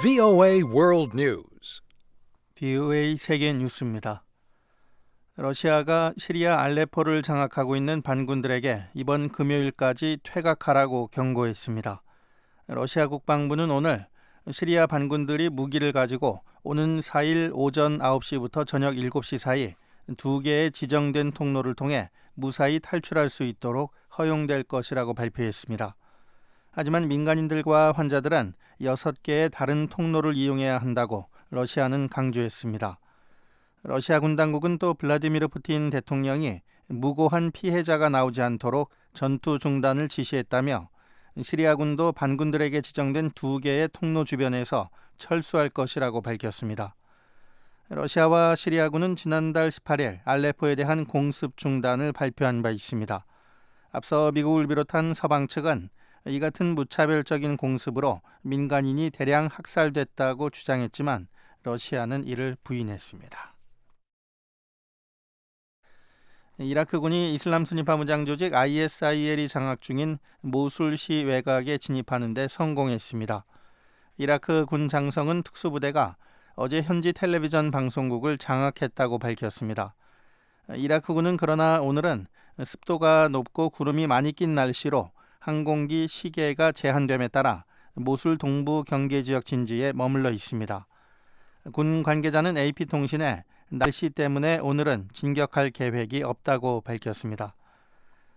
VOA World News. VOA 세계 뉴스입니다. 러시아가 시리아 알레포를 장악하고 있는 반군들에게 이번 금요일까지 퇴각하라고 경고했습니다. 러시아 국방부는 오늘 시리아 반군들이 무기를 가지고 오는 4일 오전 9시부터 저녁 7시 사이 2개의 지정된 통로를 통해 무사히 탈출할 수 있도록 허용될 것이라고 발표했습니다. 하지만 민간인들과 환자들은 6개의 다른 통로를 이용해야 한다고 러시아는 강조했습니다. 러시아 군 당국은 또 블라디미르 푸틴 대통령이 무고한 피해자가 나오지 않도록 전투 중단을 지시했다며 시리아군도 반군들에게 지정된 2개의 통로 주변에서 철수할 것이라고 밝혔습니다. 러시아와 시리아군은 지난달 18일 알레포에 대한 공습 중단을 발표한 바 있습니다. 앞서 미국을 비롯한 서방 측은 이 같은 무차별적인 공습으로 민간인이 대량 학살됐다고 주장했지만 러시아는 이를 부인했습니다. 이라크군이 이슬람 순위파 무장 조직 ISIL이 장악 중인 모술시 외곽에 진입하는 데 성공했습니다. 이라크 군 장성은 특수부대가 어제 현지 텔레비전 방송국을 장악했다고 밝혔습니다. 이라크군은 그러나 오늘은 습도가 높고 구름이 많이 낀 날씨로 항공기 시계가 제한됨에 따라 모술 동부 경계지역 진지에 머물러 있습니다. 군 관계자는 AP통신에 날씨 때문에 오늘은 진격할 계획이 없다고 밝혔습니다.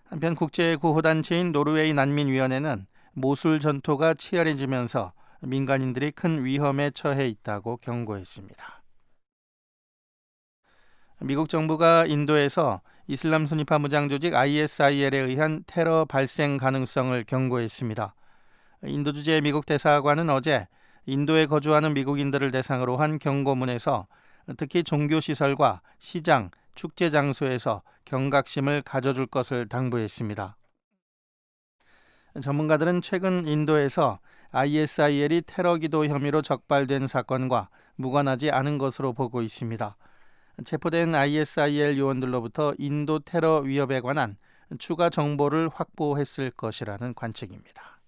한편 국제구호단체인 노르웨이 난민위원회는 모술 전투가 치열해지면서 민간인들이 큰 위험에 처해 있다고 경고했습니다. 미국 정부가 인도에서 이슬람 순위파 무장 조직 ISIL에 의한 테러 발생 가능성을 경고했습니다. 인도 주재 미국 대사관은 어제 인도에 거주하는 미국인들을 대상으로 한 경고문에서 특히 종교시설과 시장, 축제 장소에서 경각심을 가져줄 것을 당부했습니다. 전문가들은 최근 인도에서 ISIL이 테러 기도 혐의로 적발된 사건과 무관하지 않은 것으로 보고 있습니다. 체포된 ISIL 요원들로부터 인도 테러 위협에 관한 추가 정보를 확보했을 것이라는 관측입니다.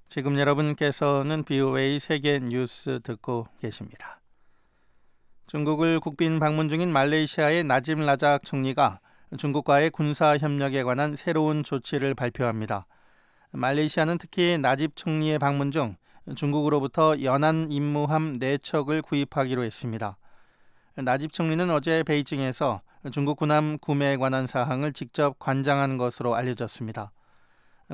지금 여러분께서는 VOA 세계 뉴스 듣고 계십니다. 중국을 국빈 방문 중인 말레이시아의 나짐 라작 총리가 중국과의 군사 협력에 관한 새로운 조치를 발표합니다. 말레이시아는 특히 나집 총리의 방문 중 중국으로부터 연안 임무함 4척을 구입하기로 했습니다. 나집 총리는 어제 베이징에서 중국 군함 구매에 관한 사항을 직접 관장한 것으로 알려졌습니다.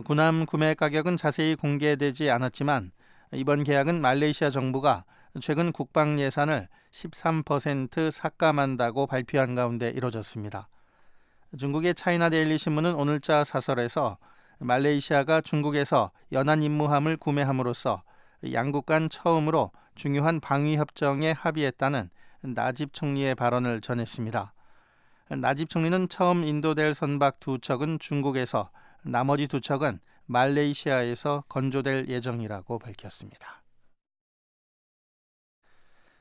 군함 구매 가격은 자세히 공개되지 않았지만 이번 계약은 말레이시아 정부가 최근 국방 예산을 13% 삭감한다고 발표한 가운데 이뤄졌습니다. 중국의 차이나 데일리 신문은 오늘자 사설에서 말레이시아가 중국에서 연안 임무함을 구매함으로써 양국 간 처음으로 중요한 방위 협정에 합의했다는 나집 총리의 발언을 전했습니다. 나집 총리는 처음 인도될 선박 2척은 중국에서, 나머지 2척은 말레이시아에서 건조될 예정이라고 밝혔습니다.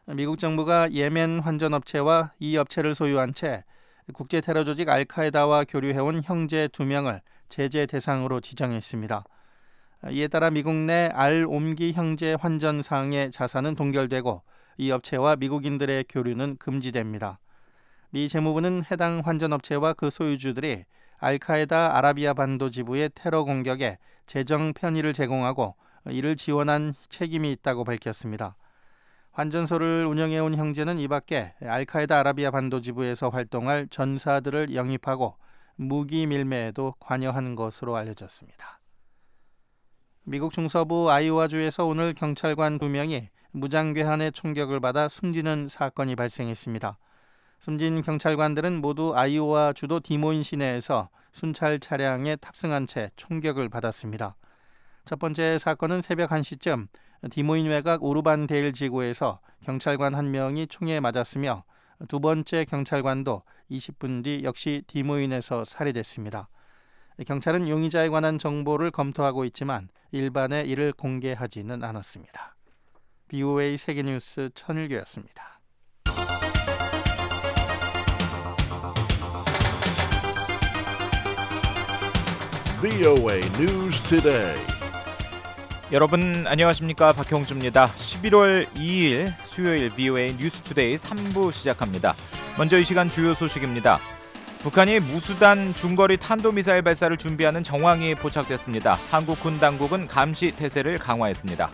미국 정부가 예멘 환전업체와 이 업체를 소유한 채 국제 테러 조직 알카에다와 교류해온 형제 2명을 제재 대상으로 지정했습니다. 이에 따라 미국 내 알-옴기 형제 환전상의 자산은 동결되고 이 업체와 미국인들의 교류는 금지됩니다. 미 재무부는 해당 환전업체와 그 소유주들이 알카에다 아라비아 반도 지부의 테러 공격에 재정 편의를 제공하고 이를 지원한 책임이 있다고 밝혔습니다. 환전소를 운영해온 형제는 이 밖에 알카에다 아라비아 반도 지부에서 활동할 전사들을 영입하고 무기 밀매에도 관여한 것으로 알려졌습니다. 미국 중서부 아이오와주에서 오늘 경찰관 2명이 무장괴한의 총격을 받아 숨지는 사건이 발생했습니다. 숨진 경찰관들은 모두 아이오와 주도 디모인 시내에서 순찰 차량에 탑승한 채 총격을 받았습니다. 첫 번째 사건은 새벽 1시쯤 디모인 외곽 우르반데일 지구에서 경찰관 1명이 총에 맞았으며 두 번째 경찰관도 20분 뒤 역시 디모인에서 살해됐습니다. 경찰은 용의자에 관한 정보를 검토하고 있지만 일반에 이를 공개하지는 않았습니다. VOA 세계뉴스 천일교였습니다. VOA News Today. 여러분 안녕하십니까? 박형주입니다. 11월 2일 수요일 VOA 뉴스 투데이 3부 시작합니다. 먼저 이 시간 주요 소식입니다. 북한이 무수단 중거리 탄도미사일 발사를 준비하는 정황이 포착됐습니다. 한국 군 당국은 감시 태세를 강화했습니다.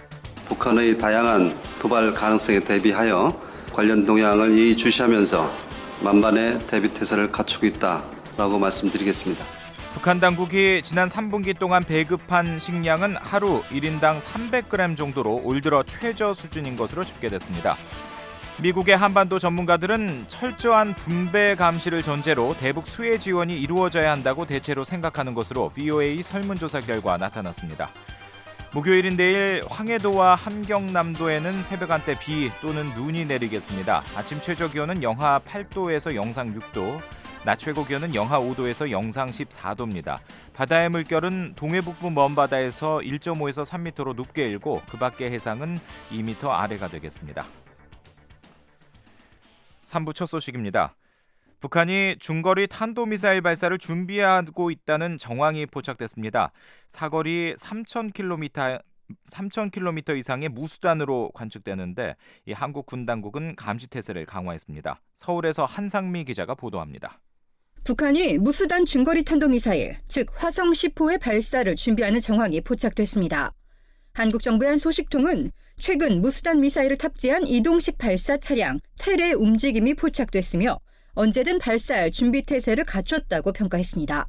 북한의 다양한 도발 가능성에 대비하여 관련 동향을 예의주시하면서 만반의 대비 태세를 갖추고 있다라고 말씀드리겠습니다. 북한 당국이 지난 3분기 동안 배급한 식량은 하루 1인당 300g 정도로 올 들어 최저 수준인 것으로 집계됐습니다. 미국의 한반도 전문가들은 철저한 분배 감시를 전제로 대북 수혜 지원이 이루어져야 한다고 대체로 생각하는 것으로 VOA 설문조사 결과 나타났습니다. 목요일인 내일 황해도와 함경남도에는 새벽 한때 비 또는 눈이 내리겠습니다. 아침 최저 기온은 영하 8도에서 영상 6도, 낮 최고 기온은 영하 5도에서 영상 14도입니다. 바다의 물결은 동해북부 먼바다에서 1.5에서 3m로 높게 일고 그 밖의 해상은 2m 아래가 되겠습니다. 3부 첫 소식입니다. 북한이 중거리 탄도미사일 발사를 준비하고 있다는 정황이 포착됐습니다. 사거리 3,000km 이상의 무수단으로 관측되는데 이 한국 군 당국은 감시 태세를 강화했습니다. 서울에서 한상미 기자가 보도합니다. 북한이 무수단 중거리 탄도미사일, 즉 화성 10호의 발사를 준비하는 정황이 포착됐습니다. 한국 정부의 한 소식통은 최근 무수단 미사일을 탑재한 이동식 발사 차량 텔의 움직임이 포착됐으며 언제든 발사할 준비 태세를 갖췄다고 평가했습니다.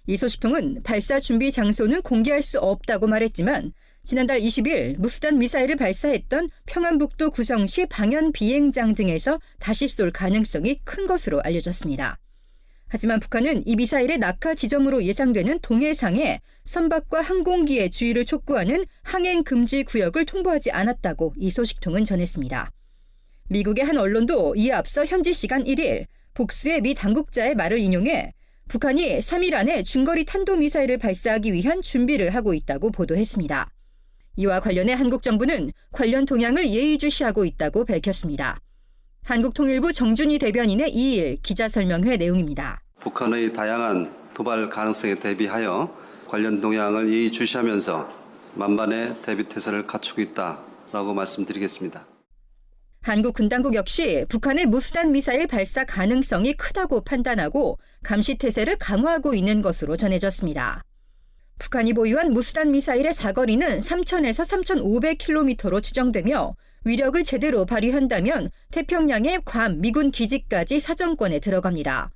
이 소식통은 발사 준비 장소는 공개할 수 없다고 말했지만 지난달 20일 무수단 미사일을 발사했던 평안북도 구성시 방현 비행장 등에서 다시 쏠 가능성이 큰 것으로 알려졌습니다. 하지만 북한은 이 미사일의 낙하 지점으로 예상되는 동해상에 선박과 항공기의 주의를 촉구하는 항행 금지 구역을 통보하지 않았다고 이 소식통은 전했습니다. 미국의 한 언론도 이에 앞서 현지 시간 1일 복수의 미 당국자의 말을 인용해 북한이 3일 안에 중거리 탄도미사일을 발사하기 위한 준비를 하고 있다고 보도했습니다. 이와 관련해 한국 정부는 관련 동향을 예의주시하고 있다고 밝혔습니다. 한국통일부 정준희 대변인의 2일 기자설명회 내용입니다. 북한의 다양한 도발 가능성에 대비하여 관련 동향을 예의주시하면서 만반의 대비 태세를 갖추고 있다라고 말씀드리겠습니다. 한국 군 당국 역시 북한의 무수단 미사일 발사 가능성이 크다고 판단하고 감시 태세를 강화하고 있는 것으로 전해졌습니다. 북한이 보유한 무수단 미사일의 사거리는 3,000에서 3,500km로 추정되며 위력을 제대로 발휘한다면 태평양의 괌 미군 기지까지 사정권에 들어갑니다.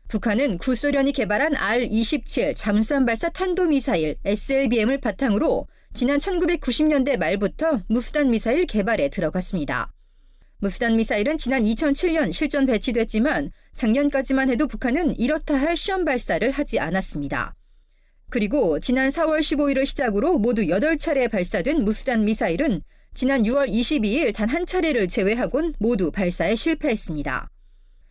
북한은 구소련이 개발한 R-27 잠수함 발사 탄도미사일 SLBM을 바탕으로 지난 1990년대 말부터 무수단 미사일 개발에 들어갔습니다. 무수단 미사일은 지난 2007년 실전 배치됐지만 작년까지만 해도 북한은 이렇다 할 시험 발사를 하지 않았습니다. 그리고 지난 4월 15일을 시작으로 모두 8차례 발사된 무수단 미사일은 지난 6월 22일 단 한 차례를 제외하곤 모두 발사에 실패했습니다.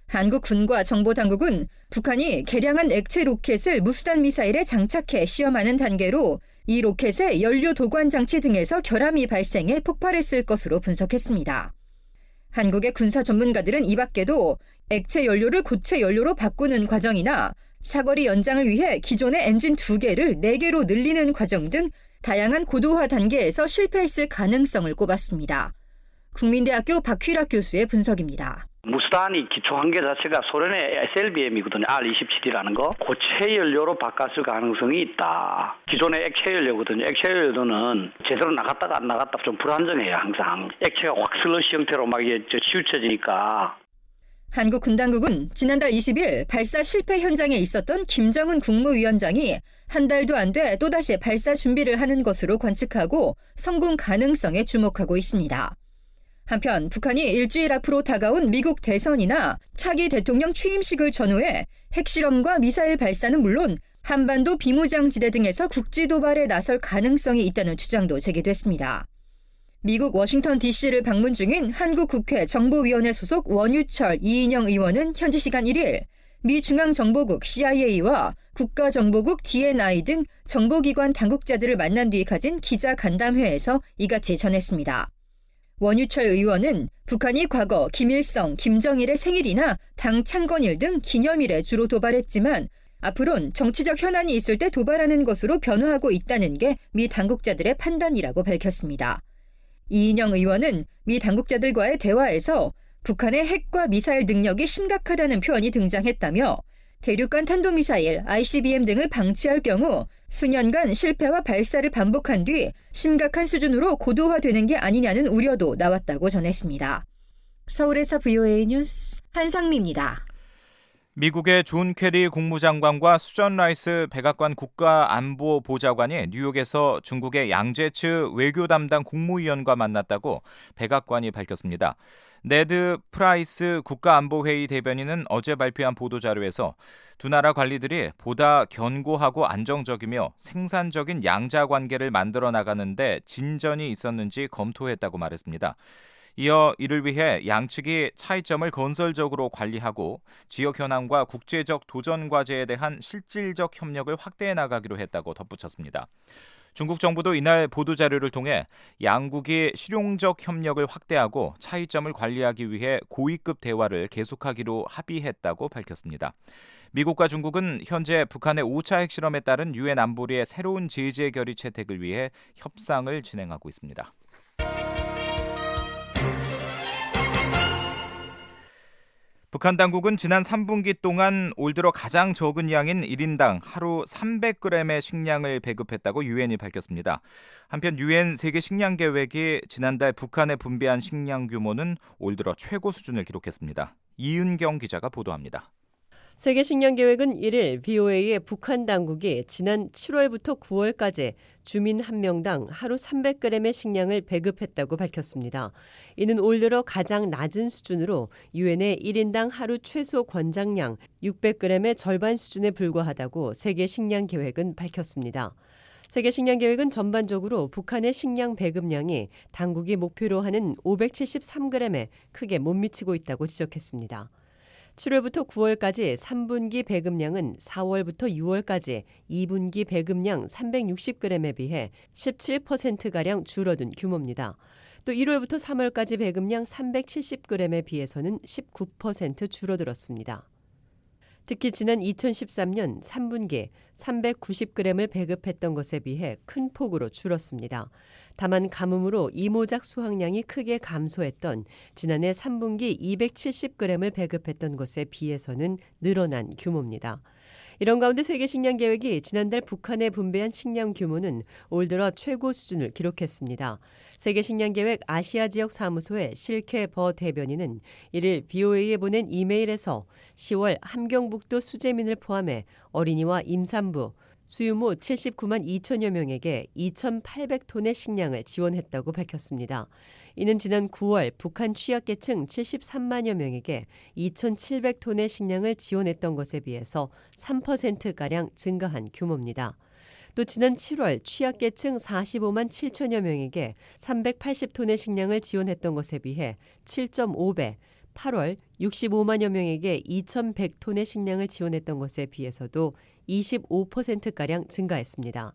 한국 군과 정보당국은 북한이 개량한 액체 로켓을 무수단 미사일에 장착해 시험하는 단계로 이 로켓의 연료 도관 장치 등에서 결함이 발생해 폭발했을 것으로 분석했습니다. 한국의 군사 전문가들은 이 밖에도 액체 연료를 고체 연료로 바꾸는 과정이나 사거리 연장을 위해 기존의 엔진 2개를 4개로 늘리는 과정 등 다양한 고도화 단계에서 실패했을 가능성을 꼽았습니다. 국민대학교 박휘락 교수의 분석입니다. 무수단이 기초한 게 자체가 소련의 SLBM이거든요. R-27이라는 거. 고체 연료로 바꿨을 가능성이 있다. 기존의 액체 연료거든요. 액체 연료는 제대로 나갔다가 안 나갔다 좀 불안정해요. 항상. 액체가 확 슬러시 형태로 막 치우쳐지니까. 한국 군 당국은 지난달 20일 발사 실패 현장에 있었던 김정은 국무위원장이 한 달도 안 돼 또다시 발사 준비를 하는 것으로 관측하고 성공 가능성에 주목하고 있습니다. 한편 북한이 일주일 앞으로 다가온 미국 대선이나 차기 대통령 취임식을 전후해 핵실험과 미사일 발사는 물론 한반도 비무장지대 등에서 국지 도발에 나설 가능성이 있다는 주장도 제기됐습니다. 미국 워싱턴 DC를 방문 중인 한국 국회 정보위원회 소속 원유철 이인영 의원은 현지 시간 1일 미 중앙정보국 CIA와 국가정보국 DNI 등 정보기관 당국자들을 만난 뒤 가진 기자간담회에서 이같이 전했습니다. 원유철 의원은 북한이 과거 김일성, 김정일의 생일이나 당 창건일 등 기념일에 주로 도발했지만 앞으론 정치적 현안이 있을 때 도발하는 것으로 변화하고 있다는 게 미 당국자들의 판단이라고 밝혔습니다. 이인영 의원은 미 당국자들과의 대화에서 북한의 핵과 미사일 능력이 심각하다는 표현이 등장했다며 대륙간 탄도미사일, ICBM 등을 방치할 경우 수년간 실패와 발사를 반복한 뒤 심각한 수준으로 고도화되는 게 아니냐는 우려도 나왔다고 전했습니다. 서울에서 VOA 뉴스 한상미입니다. 미국의 존 캐리 국무장관과 수전 라이스 백악관 국가안보보좌관이 뉴욕에서 중국의 양제츠 외교 담당 국무위원과 만났다고 백악관이 밝혔습니다. 네드 프라이스 국가안보회의 대변인은 어제 발표한 보도자료에서 두 나라 관리들이 보다 견고하고 안정적이며 생산적인 양자 관계를 만들어 나가는데 진전이 있었는지 검토했다고 말했습니다. 이어 이를 위해 양측이 차이점을 건설적으로 관리하고 지역 현안과 국제적 도전 과제에 대한 실질적 협력을 확대해 나가기로 했다고 덧붙였습니다. 중국 정부도 이날 보도자료를 통해 양국이 실용적 협력을 확대하고 차이점을 관리하기 위해 고위급 대화를 계속하기로 합의했다고 밝혔습니다. 미국과 중국은 현재 북한의 5차 핵실험에 따른 유엔 안보리의 새로운 제재 결의 채택을 위해 협상을 진행하고 있습니다. 북한 당국은 지난 3분기 동안 올 들어 가장 적은 양인 1인당 하루 300g의 식량을 배급했다고 유엔이 밝혔습니다. 한편 유엔 세계 식량 계획이 지난달 북한에 분배한 식량 규모는 올 들어 최고 수준을 기록했습니다. 이은경 기자가 보도합니다. 세계식량계획은 1일 VOA의 북한 당국이 지난 7월부터 9월까지 주민 1명당 하루 300g의 식량을 배급했다고 밝혔습니다. 이는 올 들어 가장 낮은 수준으로 유엔의 1인당 하루 최소 권장량 600g의 절반 수준에 불과하다고 세계식량계획은 밝혔습니다. 세계식량계획은 전반적으로 북한의 식량 배급량이 당국이 목표로 하는 573g에 크게 못 미치고 있다고 지적했습니다. 7월부터 9월까지 3분기 배급량은 4월부터 6월까지 2분기 배급량 360g에 비해 17%가량 줄어든 규모입니다. 또 1월부터 3월까지 배급량 370g에 비해서는 19% 줄어들었습니다. 특히 지난 2013년 3분기 390g을 배급했던 것에 비해 큰 폭으로 줄었습니다. 다만 가뭄으로 이모작 수확량이 크게 감소했던 지난해 3분기 270g을 배급했던 것에 비해서는 늘어난 규모입니다. 이런 가운데 세계식량계획이 지난달 북한에 분배한 식량 규모는 올 들어 최고 수준을 기록했습니다. 세계식량계획 아시아 지역 사무소의 실케 버 대변인은 1일 VOA에 보낸 이메일에서 10월 함경북도 수재민을 포함해 어린이와 임산부, 수유모 79만 2천여 명에게 2,800톤의 식량을 지원했다고 밝혔습니다. 이는 지난 9월 북한 취약계층 73만여 명에게 2,700톤의 식량을 지원했던 것에 비해서 3%가량 증가한 규모입니다. 또 지난 7월 취약계층 45만 7천여 명에게 380톤의 식량을 지원했던 것에 비해 7.5배, 8월 65만여 명에게 2,100톤의 식량을 지원했던 것에 비해서도 25%가량 증가했습니다.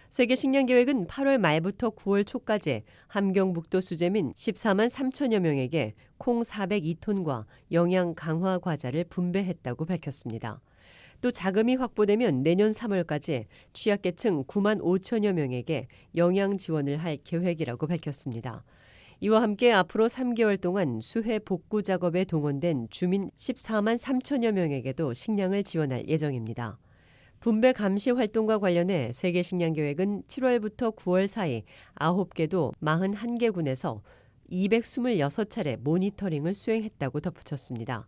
세계식량계획은 8월 말부터 9월 초까지 함경북도 수재민 14만 3천여 명에게 콩 402톤과 영양 강화 과자를 분배했다고 밝혔습니다. 또 자금이 확보되면 내년 3월까지 취약계층 9만 5천여 명에게 영양 지원을 할 계획이라고 밝혔습니다. 이와 함께 앞으로 3개월 동안 수해 복구 작업에 동원된 주민 14만 3천여 명에게도 식량을 지원할 예정입니다. 분배 감시 활동과 관련해 세계식량계획은 7월부터 9월 사이 9개도 41개군에서 226차례 모니터링을 수행했다고 덧붙였습니다.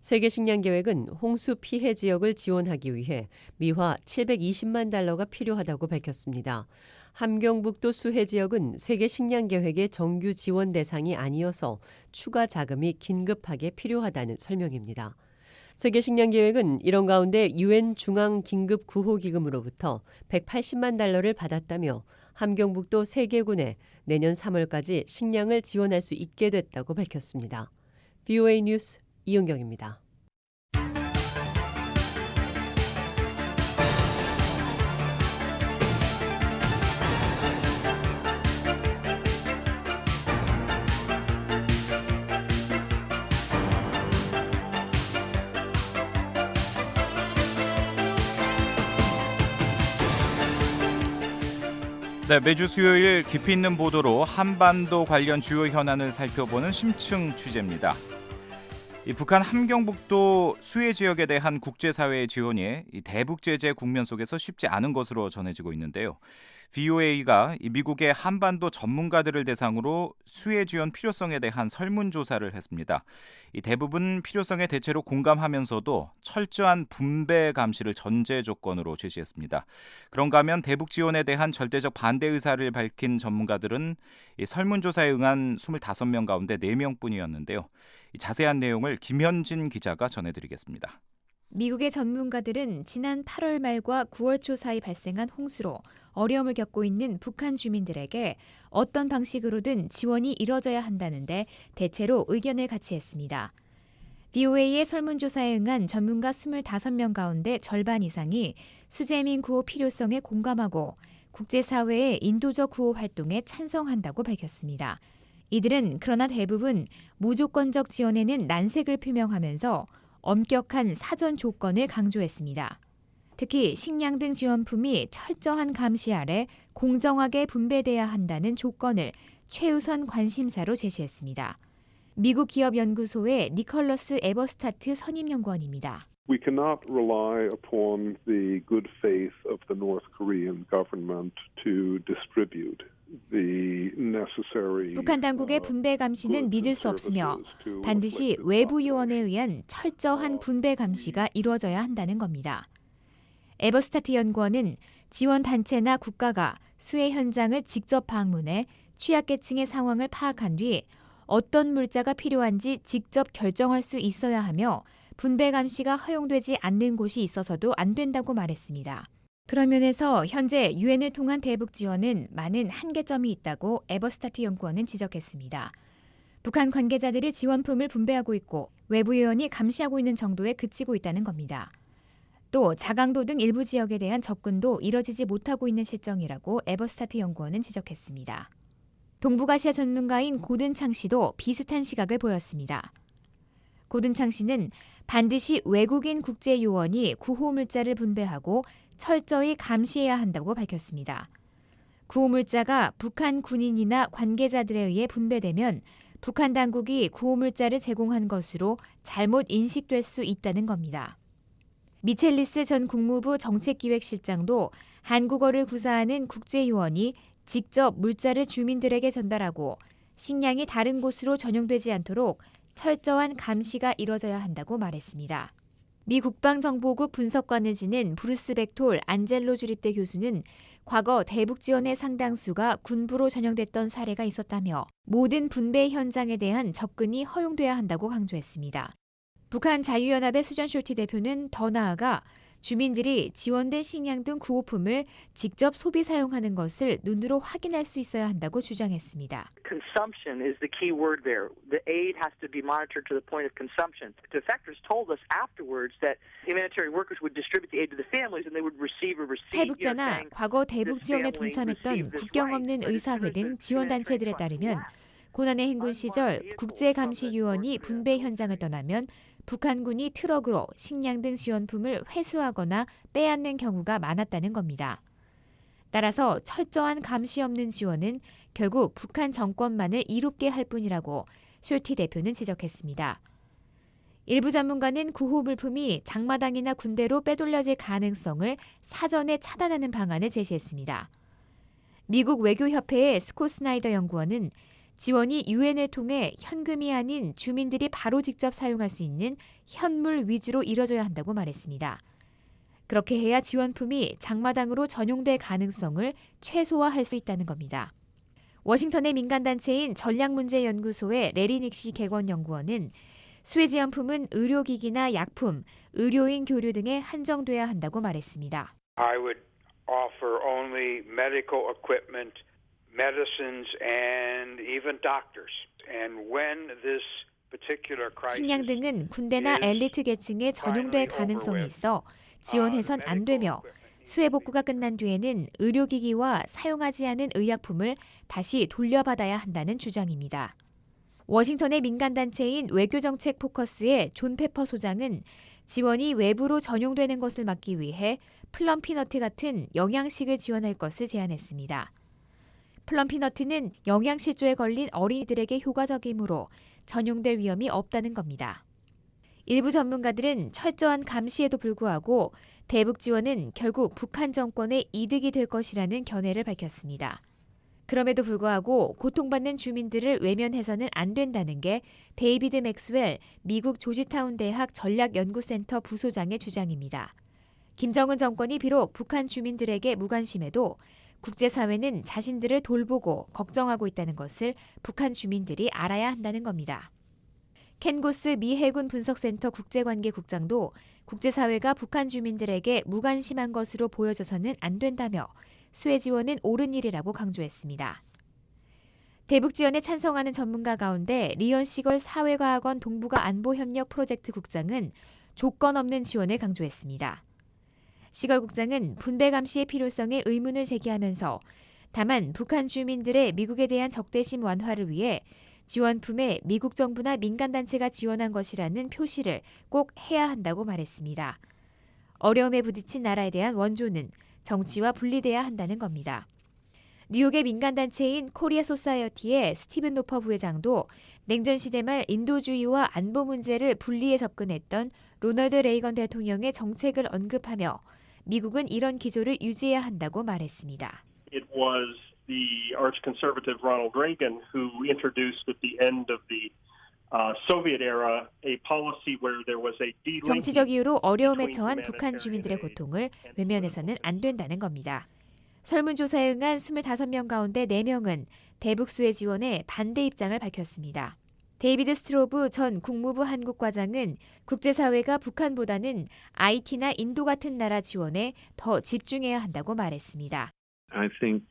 세계식량계획은 홍수 피해 지역을 지원하기 위해 미화 720만 달러가 필요하다고 밝혔습니다. 함경북도 수해 지역은 세계식량계획의 정규 지원 대상이 아니어서 추가 자금이 긴급하게 필요하다는 설명입니다. 세계식량계획은 이런 가운데 유엔 중앙긴급구호기금으로부터 180만 달러를 받았다며 함경북도 3개군에 내년 3월까지 식량을 지원할 수 있게 됐다고 밝혔습니다. VOA 뉴스 이은경입니다. 네, 매주 수요일 깊이 있는 보도로 한반도 관련 주요 현안을 살펴보는 심층 취재입니다. 북한 함경북도 수해 지역에 대한 국제사회의 지원이 대북 제재 국면 속에서 쉽지 않은 것으로 전해지고 있는데요. VOA가 미국의 한반도 전문가들을 대상으로 수해 지원 필요성에 대한 설문조사를 했습니다. 대부분 필요성에 대체로 공감하면서도 철저한 분배 감시를 전제 조건으로 제시했습니다. 그런가 하면 대북 지원에 대한 절대적 반대 의사를 밝힌 전문가들은 설문조사에 응한 25명 가운데 4명뿐이었는데요. 자세한 내용을 김현진 기자가 전해드리겠습니다. 미국의 전문가들은 지난 8월 말과 9월 초 사이 발생한 홍수로 어려움을 겪고 있는 북한 주민들에게 어떤 방식으로든 지원이 이뤄져야 한다는데 대체로 의견을 같이 했습니다. VOA의 설문조사에 응한 전문가 25명 가운데 절반 이상이 수재민 구호 필요성에 공감하고 국제사회의 인도적 구호 활동에 찬성한다고 밝혔습니다. 이들은 그러나 대부분 무조건적 지원에는 난색을 표명하면서 엄격한 사전 조건을 강조했습니다. 특히 식량 등 지원품이 철저한 감시 아래 공정하게 분배돼야 한다는 조건을 최우선 관심사로 제시했습니다. 미국 기업연구소의 니컬러스 에버스타트 선임연구원입니다. We cannot rely upon the good faith of the North Korean government to distribute the necessary. 북한 당국의 분배 감시는 믿을 수 없으며 반드시 외부 요원에 의한 철저한 분배 감시가 이루어져야 한다는 겁니다. 에버스타트 연구원은 지원 단체나 국가가 수해 현장을 직접 방문해 취약계층의 상황을 파악한 뒤 어떤 물자가 필요한지 직접 결정할 수 있어야 하며 분배 감시가 허용되지 않는 곳이 있어서도 안 된다고 말했습니다. 그런 면에서 현재 유엔을 통한 대북 지원은 많은 한계점이 있다고 에버스타트 연구원은 지적했습니다. 북한 관계자들이 지원품을 분배하고 있고 외부 요원이 감시하고 있는 정도에 그치고 있다는 겁니다. 또 자강도 등 일부 지역에 대한 접근도 이뤄지지 못하고 있는 실정이라고 에버스타트 연구원은 지적했습니다. 동북아시아 전문가인 고든창 씨도 비슷한 시각을 보였습니다. 고든창 씨는 반드시 외국인 국제요원이 구호물자를 분배하고 철저히 감시해야 한다고 밝혔습니다. 구호물자가 북한 군인이나 관계자들에 의해 분배되면 북한 당국이 구호물자를 제공한 것으로 잘못 인식될 수 있다는 겁니다. 미첼리스 전 국무부 정책기획실장도 한국어를 구사하는 국제요원이 직접 물자를 주민들에게 전달하고 식량이 다른 곳으로 전용되지 않도록 철저한 감시가 이뤄져야 한다고 말했습니다. 미 국방정보국 분석관을 지낸 브루스 벡톨 안젤로 주립대 교수는 과거 대북 지원의 상당수가 군부로 전용됐던 사례가 있었다며 모든 분배 현장에 대한 접근이 허용돼야 한다고 강조했습니다. 북한 자유연합의 수전 숄티 대표는 더 나아가 주민들이 지원된 식량 등 구호품을 직접 소비 사용하는 것을 눈으로 확인할 수 있어야 한다고 주장했습니다. Consumption is the key word there. The aid has to be monitored to the point of consumption. The defectors told us afterwards that humanitarian workers would distribute the aid to the families and they would receive a receipt. 탈북자나 과거 대북 지원에 동참했던 국경 없는 의사회 등 지원단체들에 따르면 고난의 행군 시절 국제감시요원이 분배 현장을 떠나면 북한군이 트럭으로 식량 등 지원품을 회수하거나 빼앗는 경우가 많았다는 겁니다. 따라서 철저한 감시 없는 지원은 결국 북한 정권만을 이롭게 할 뿐이라고 숄티 대표는 지적했습니다. 일부 전문가는 구호 물품이 장마당이나 군대로 빼돌려질 가능성을 사전에 차단하는 방안을 제시했습니다. 미국 외교협회의 스콧 스나이더 연구원은 지원이 유엔을 통해 현금이 아닌 주민들이 바로 직접 사용할 수 있는 현물 위주로 이뤄져야 한다고 말했습니다. 그렇게 해야 지원품이 장마당으로 전용될 가능성을 최소화할 수 있다는 겁니다. 워싱턴의 민간단체인 전략문제연구소의 레리 닉시 객원연구원은 수해 지원품은 의료기기나 약품, 의료인 교류 등에 한정돼야 한다고 말했습니다. I would offer only medical equipment, medicines and even doctors. And when this particular crisis 식량 등은 군대나 엘리트 계층에 전용될 가능성이 있어 지원해선 안 되며 수해 복구가 끝난 뒤에는 의료기기와 사용하지 않은 의약품을 다시 돌려받아야 한다는 주장입니다. 워싱턴의 민간단체인 외교정책 포커스의 존 페퍼 소장은 지원이 외부로 전용되는 것을 막기 위해 플럼 피너트 같은 영양식을 지원할 것을 제안했습니다. 플럼피너트는 영양실조에 걸린 어린이들에게 효과적이므로 전용될 위험이 없다는 겁니다. 일부 전문가들은 철저한 감시에도 불구하고 대북 지원은 결국 북한 정권의 이득이 될 것이라는 견해를 밝혔습니다. 그럼에도 불구하고 고통받는 주민들을 외면해서는 안 된다는 게 데이비드 맥스웰 미국 조지타운 대학 전략연구센터 부소장의 주장입니다. 김정은 정권이 비록 북한 주민들에게 무관심해도 국제사회는 자신들을 돌보고 걱정하고 있다는 것을 북한 주민들이 알아야 한다는 겁니다. 켄 고스 미 해군 분석센터 국제관계국장도 국제사회가 북한 주민들에게 무관심한 것으로 보여져서는 안 된다며 수혜 지원은 옳은 일이라고 강조했습니다. 대북 지원에 찬성하는 전문가 가운데 리언 시걸 사회과학원 동북아 안보협력 프로젝트 국장은 조건 없는 지원을 강조했습니다. 시걸 국장은 분배 감시의 필요성에 의문을 제기하면서 다만 북한 주민들의 미국에 대한 적대심 완화를 위해 지원품에 미국 정부나 민간단체가 지원한 것이라는 표시를 꼭 해야 한다고 말했습니다. 어려움에 부딪힌 나라에 대한 원조는 정치와 분리돼야 한다는 겁니다. 뉴욕의 민간단체인 코리아 소사이어티의 스티븐 노퍼 부회장도 냉전 시대 말 인도주의와 안보 문제를 분리해 접근했던 로널드 레이건 대통령의 정책을 언급하며 미국은 이런 기조를 유지해야 한다고 말했습니다. It was the arch-conservative Ronald Reagan who introduced at the end of the Soviet era a policy where there was a delinking. 정치적 이유로 어려움에 처한 북한 주민들의 고통을 외면해서는 안 된다는 겁니다. 설문조사에 응한 25명 가운데 4명은 대북 수혜 지원에 반대 입장을 밝혔습니다. 데이비드 스트로브 전 국무부 한국과장은 국제사회가 북한보다는 IT나 인도 같은 나라 지원에 더 집중해야 한다고 말했습니다. I think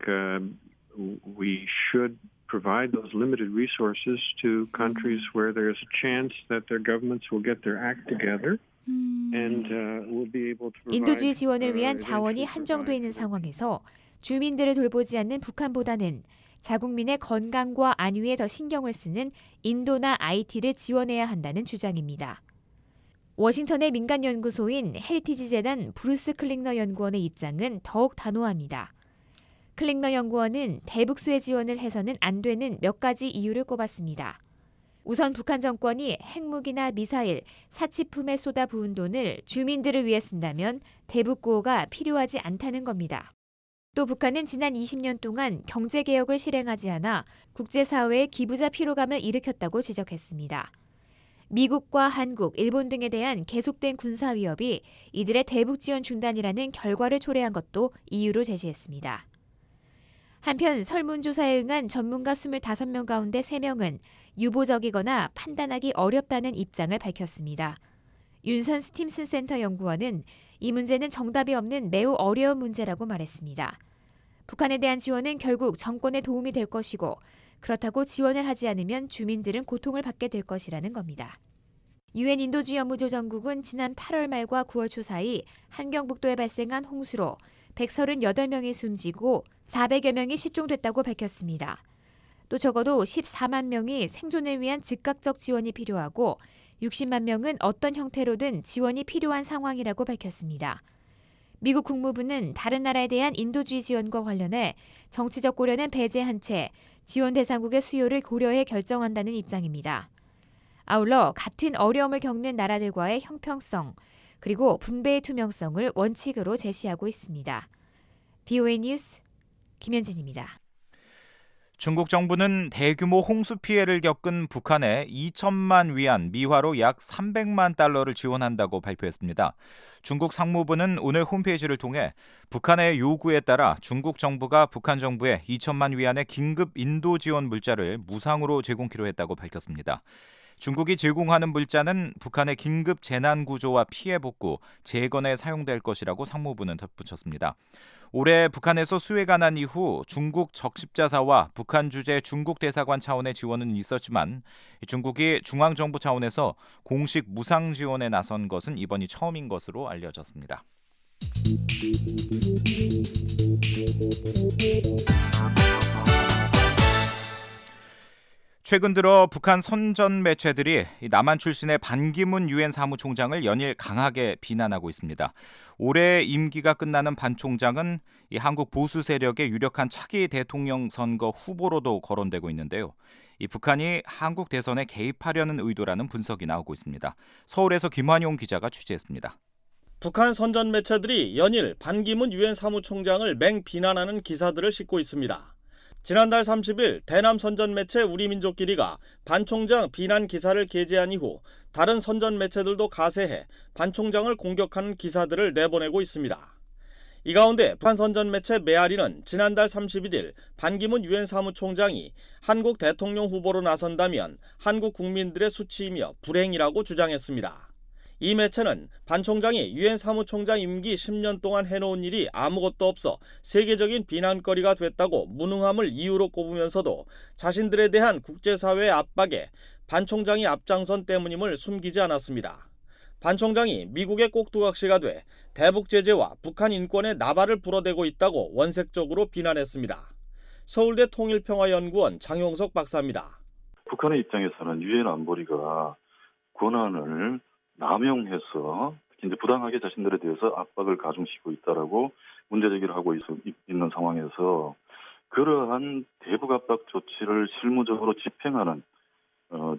we should provide those limited resources to countries where there is a chance that their governments will get their act together and will be able to provide. 인도주의 지원을 위한 자원이 한정돼 있는 상황에서 주민들을 돌보지 않는 북한보다는 자국민의 건강과 안위에 더 신경을 쓰는 인도나 IT를 지원해야 한다는 주장입니다. 워싱턴의 민간연구소인 헤리티지 재단 브루스 클링너 연구원의 입장은 더욱 단호합니다. 클링너 연구원은 대북 수혜 지원을 해서는 안 되는 몇 가지 이유를 꼽았습니다. 우선 북한 정권이 핵무기나 미사일, 사치품에 쏟아부은 돈을 주민들을 위해 쓴다면 대북 구호가 필요하지 않다는 겁니다. 또 북한은 지난 20년 동안 경제개혁을 실행하지 않아 국제사회의 기부자 피로감을 일으켰다고 지적했습니다. 미국과 한국, 일본 등에 대한 계속된 군사 위협이 이들의 대북 지원 중단이라는 결과를 초래한 것도 이유로 제시했습니다. 한편 설문조사에 응한 전문가 25명 가운데 3명은 유보적이거나 판단하기 어렵다는 입장을 밝혔습니다. 윤선 스팀슨 센터 연구원은 이 문제는 정답이 없는 매우 어려운 문제라고 말했습니다. 북한에 대한 지원은 결국 정권에 도움이 될 것이고 그렇다고 지원을 하지 않으면 주민들은 고통을 받게 될 것이라는 겁니다. 유엔 인도주의 업무조정국은 지난 8월 말과 9월 초 사이 한경북도에 발생한 홍수로 138명이 숨지고 400여 명이 실종됐다고 밝혔습니다. 또 적어도 14만 명이 생존을 위한 즉각적 지원이 필요하고 60만 명은 어떤 형태로든 지원이 필요한 상황이라고 밝혔습니다. 미국 국무부는 다른 나라에 대한 인도주의 지원과 관련해 정치적 고려는 배제한 채 지원 대상국의 수요를 고려해 결정한다는 입장입니다. 아울러 같은 어려움을 겪는 나라들과의 형평성 그리고 분배의 투명성을 원칙으로 제시하고 있습니다. VOA 뉴스 김현진입니다. 중국 정부는 대규모 홍수 피해를 겪은 북한에 2천만 위안 미화로 약 300만 달러를 지원한다고 발표했습니다. 중국 상무부는 오늘 홈페이지를 통해 북한의 요구에 따라 중국 정부가 북한 정부에 2천만 위안의 긴급 인도 지원 물자를 무상으로 제공키로 했다고 밝혔습니다. 중국이 제공하는 물자는 북한의 긴급 재난 구조와 피해 복구, 재건에 사용될 것이라고 상무부는 덧붙였습니다. 올해 북한에서 수해가 난 이후 중국 적십자사와 북한 주재 중국 대사관 차원의 지원은 있었지만 중국이 중앙정부 차원에서 공식 무상 지원에 나선 것은 이번이 처음인 것으로 알려졌습니다. 최근 들어 북한 선전 매체들이 남한 출신의 반기문 유엔 사무총장을 연일 강하게 비난하고 있습니다. 올해 임기가 끝나는 반 총장은 이 한국 보수 세력의 유력한 차기 대통령 선거 후보로도 거론되고 있는데요. 이 북한이 한국 대선에 개입하려는 의도라는 분석이 나오고 있습니다. 서울에서 김환용 기자가 취재했습니다. 북한 선전 매체들이 연일 반기문 유엔 사무총장을 맹비난하는 기사들을 싣고 있습니다. 지난달 30일 대남 선전 매체 우리민족끼리가 반 총장 비난 기사를 게재한 이후 다른 선전 매체들도 가세해 반 총장을 공격하는 기사들을 내보내고 있습니다. 이 가운데 북한 선전 매체 메아리는 지난달 31일 반기문 유엔 사무총장이 한국 대통령 후보로 나선다면 한국 국민들의 수치이며 불행이라고 주장했습니다. 이 매체는 반 총장이 유엔 사무총장 임기 10년 동안 해놓은 일이 아무것도 없어 세계적인 비난거리가 됐다고 무능함을 이유로 꼽으면서도 자신들에 대한 국제사회의 압박에 반 총장이 앞장선 때문임을 숨기지 않았습니다. 반 총장이 미국의 꼭두각시가 돼 대북 제재와 북한 인권에 나발을 불어대고 있다고 원색적으로 비난했습니다. 서울대 통일평화연구원 장용석 박사입니다. 북한의 입장에서는 유엔 안보리가 권한을 남용해서 이제 부당하게 자신들에 대해서 압박을 가중시키고 있다라고 문제제기를 하고 있는 상황에서 그러한 대북 압박 조치를 실무적으로 집행하는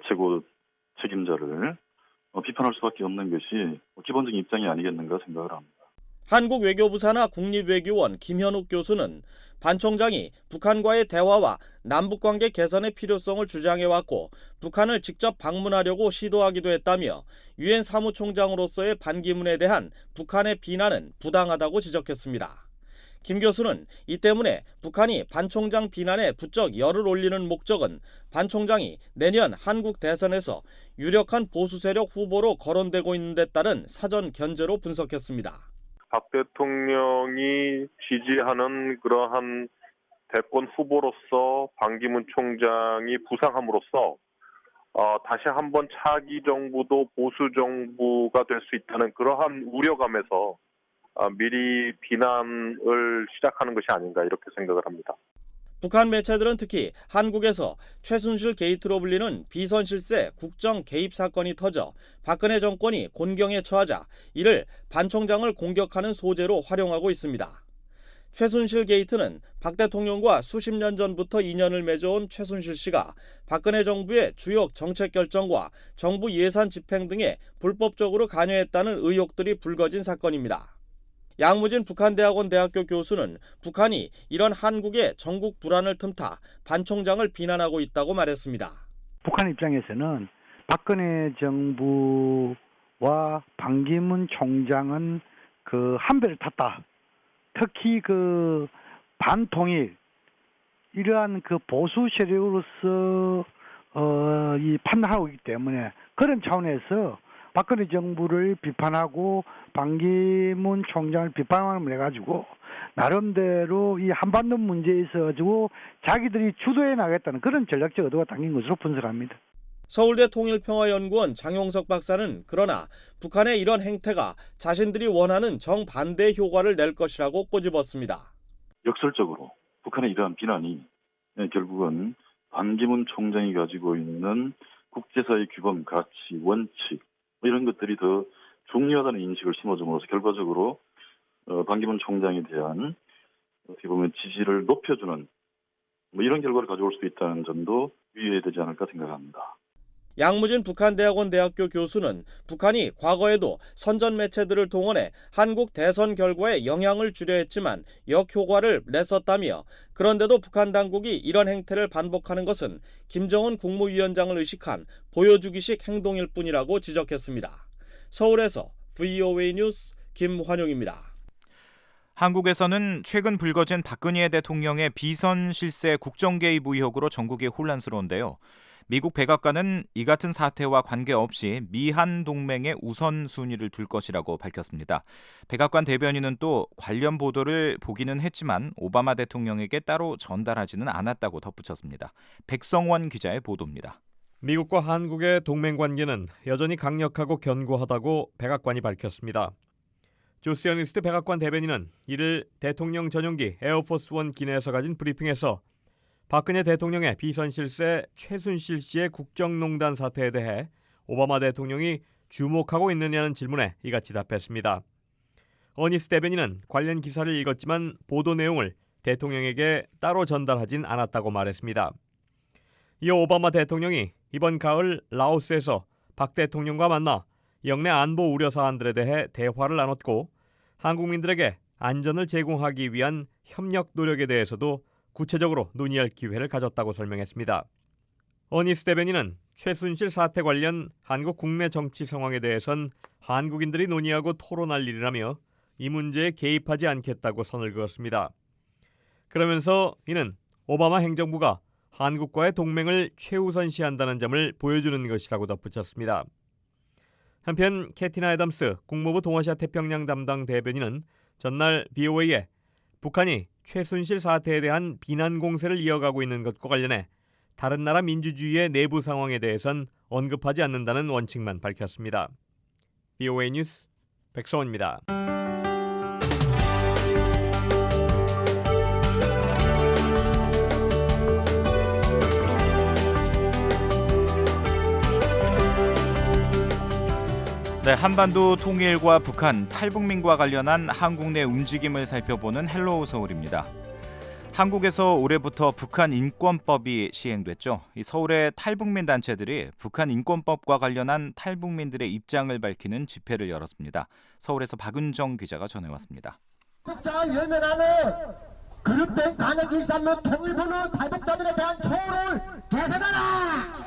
최고 책임자를 비판할 수밖에 없는 것이 기본적인 입장이 아니겠는가 생각을 합니다. 한국 외교부 산하 국립외교원 김현욱 교수는 반 총장이 북한과의 대화와 남북관계 개선의 필요성을 주장해왔고 북한을 직접 방문하려고 시도하기도 했다며 유엔 사무총장으로서의 반기문에 대한 북한의 비난은 부당하다고 지적했습니다. 김 교수는 이 때문에 북한이 반 총장 비난에 부쩍 열을 올리는 목적은 반 총장이 내년 한국 대선에서 유력한 보수 세력 후보로 거론되고 있는 데 따른 사전 견제로 분석했습니다. 박 대통령이 지지하는 그러한 대권 후보로서 반기문 총장이 부상함으로써 다시 한번 차기 정부도 보수 정부가 될 수 있다는 그러한 우려감에서 미리 비난을 시작하는 것이 아닌가 이렇게 생각을 합니다. 북한 매체들은 특히 한국에서 최순실 게이트로 불리는 비선실세 국정 개입 사건이 터져 박근혜 정권이 곤경에 처하자 이를 반 총장을 공격하는 소재로 활용하고 있습니다. 최순실 게이트는 박 대통령과 수십 년 전부터 인연을 맺어온 최순실 씨가 박근혜 정부의 주요 정책 결정과 정부 예산 집행 등에 불법적으로 관여했다는 의혹들이 불거진 사건입니다. 양무진 북한대학원 대학교 교수는 북한이 이런 한국의 전국 불안을 틈타 반 총장을 비난하고 있다고 말했습니다. 북한 입장에서는 박근혜 정부와 반기문 총장은 한 배를 탔다. 특히 반통일 이러한 보수 세력으로서 이 판단하고 있기 때문에 그런 차원에서 박근혜 정부를 비판하고 반기문 총장을 비판함을 해가지고 나름대로 이 한반도 문제에 있어가지고 자기들이 주도해 나가겠다는 그런 전략적 의도가 담긴 것으로 분석합니다. 서울대 통일평화연구원 장용석 박사는 그러나 북한의 이런 행태가 자신들이 원하는 정반대의 효과를 낼 것이라고 꼬집었습니다. 역설적으로 북한의 이러한 비난이 결국은 반기문 총장이 가지고 있는 국제사회 규범, 가치, 원칙 이런 것들이 더 중요하다는 인식을 심어줌으로써 결과적으로 반기문 총장에 대한 어떻게 보면 지지를 높여주는 이런 결과를 가져올 수도 있다는 점도 유의해야 되지 않을까 생각합니다. 양무진 북한대학원 대학교 교수는 북한이 과거에도 선전 매체들을 동원해 한국 대선 결과에 영향을 주려 했지만 역효과를 냈었다며 그런데도 북한 당국이 이런 행태를 반복하는 것은 김정은 국무위원장을 의식한 보여주기식 행동일 뿐이라고 지적했습니다. 서울에서 VOA 뉴스 김환용입니다. 한국에서는 최근 불거진 박근혜 대통령의 비선 실세 국정 개입 의혹으로 전국이 혼란스러운데요. 미국 백악관은 이 같은 사태와 관계없이 미한 동맹의 우선순위를 둘 것이라고 밝혔습니다. 백악관 대변인은 또 관련 보도를 보기는 했지만 오바마 대통령에게 따로 전달하지는 않았다고 덧붙였습니다. 백성원 기자의 보도입니다. 미국과 한국의 동맹 관계는 여전히 강력하고 견고하다고 백악관이 밝혔습니다. 조스 애니스트 백악관 대변인은 이를 대통령 전용기 에어포스 원 기내에서 가진 브리핑에서 박근혜 대통령의 비선실세 최순실 씨의 국정농단 사태에 대해 오바마 대통령이 주목하고 있느냐는 질문에 이같이 답했습니다. 어니스 대변인은 관련 기사를 읽었지만 보도 내용을 대통령에게 따로 전달하진 않았다고 말했습니다. 이어 오바마 대통령이 이번 가을 라오스에서 박 대통령과 만나 영내 안보 우려 사안들에 대해 대화를 나눴고 한국민들에게 안전을 제공하기 위한 협력 노력에 대해서도 구체적으로 논의할 기회를 가졌다고 설명했습니다. 어니스 대변인은 최순실 사태 관련 한국 국내 정치 상황에 대해선 한국인들이 논의하고 토론할 일이라며 이 문제에 개입하지 않겠다고 선을 그었습니다. 그러면서 이는 오바마 행정부가 한국과의 동맹을 최우선시한다는 점을 보여주는 것이라고 덧붙였습니다. 한편 캐티나 애덤스 국무부 동아시아 태평양 담당 대변인은 전날 BOA에 북한이 최순실 사태에 대한 비난 공세를 이어가고 있는 것과 관련해 다른 나라 민주주의의 내부 상황에 대해선 언급하지 않는다는 원칙만 밝혔습니다. BOA 뉴스 백성원입니다. 네, 한반도 통일과 북한, 탈북민과 관련한 한국 내 움직임을 살펴보는 헬로우 서울입니다. 한국에서 올해부터 북한 인권법이 시행됐죠. 이 서울의 탈북민 단체들이 북한 인권법과 관련한 탈북민들의 입장을 밝히는 집회를 열었습니다. 서울에서 박은정 기자가 전해왔습니다. 국장을 외면하는 그룹된 간역 일삼는 통일부는 탈북자들에 대한 초를 개선하라!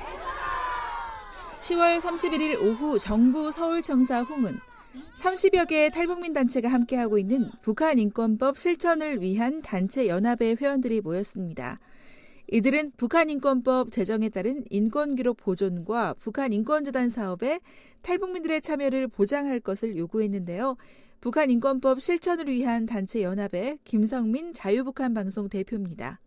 10월 31일 오후 정부 서울청사 후문 30여 개의 탈북민 단체가 함께하고 있는 북한 인권법 실천을 위한 단체 연합의 회원들이 모였습니다. 이들은 북한 인권법 제정에 따른 인권기록 보존과 북한 인권재단 사업에 탈북민들의 참여를 보장할 것을 요구했는데요. 북한 인권법 실천을 위한 단체 연합의 김성민 자유북한 방송 대표입니다.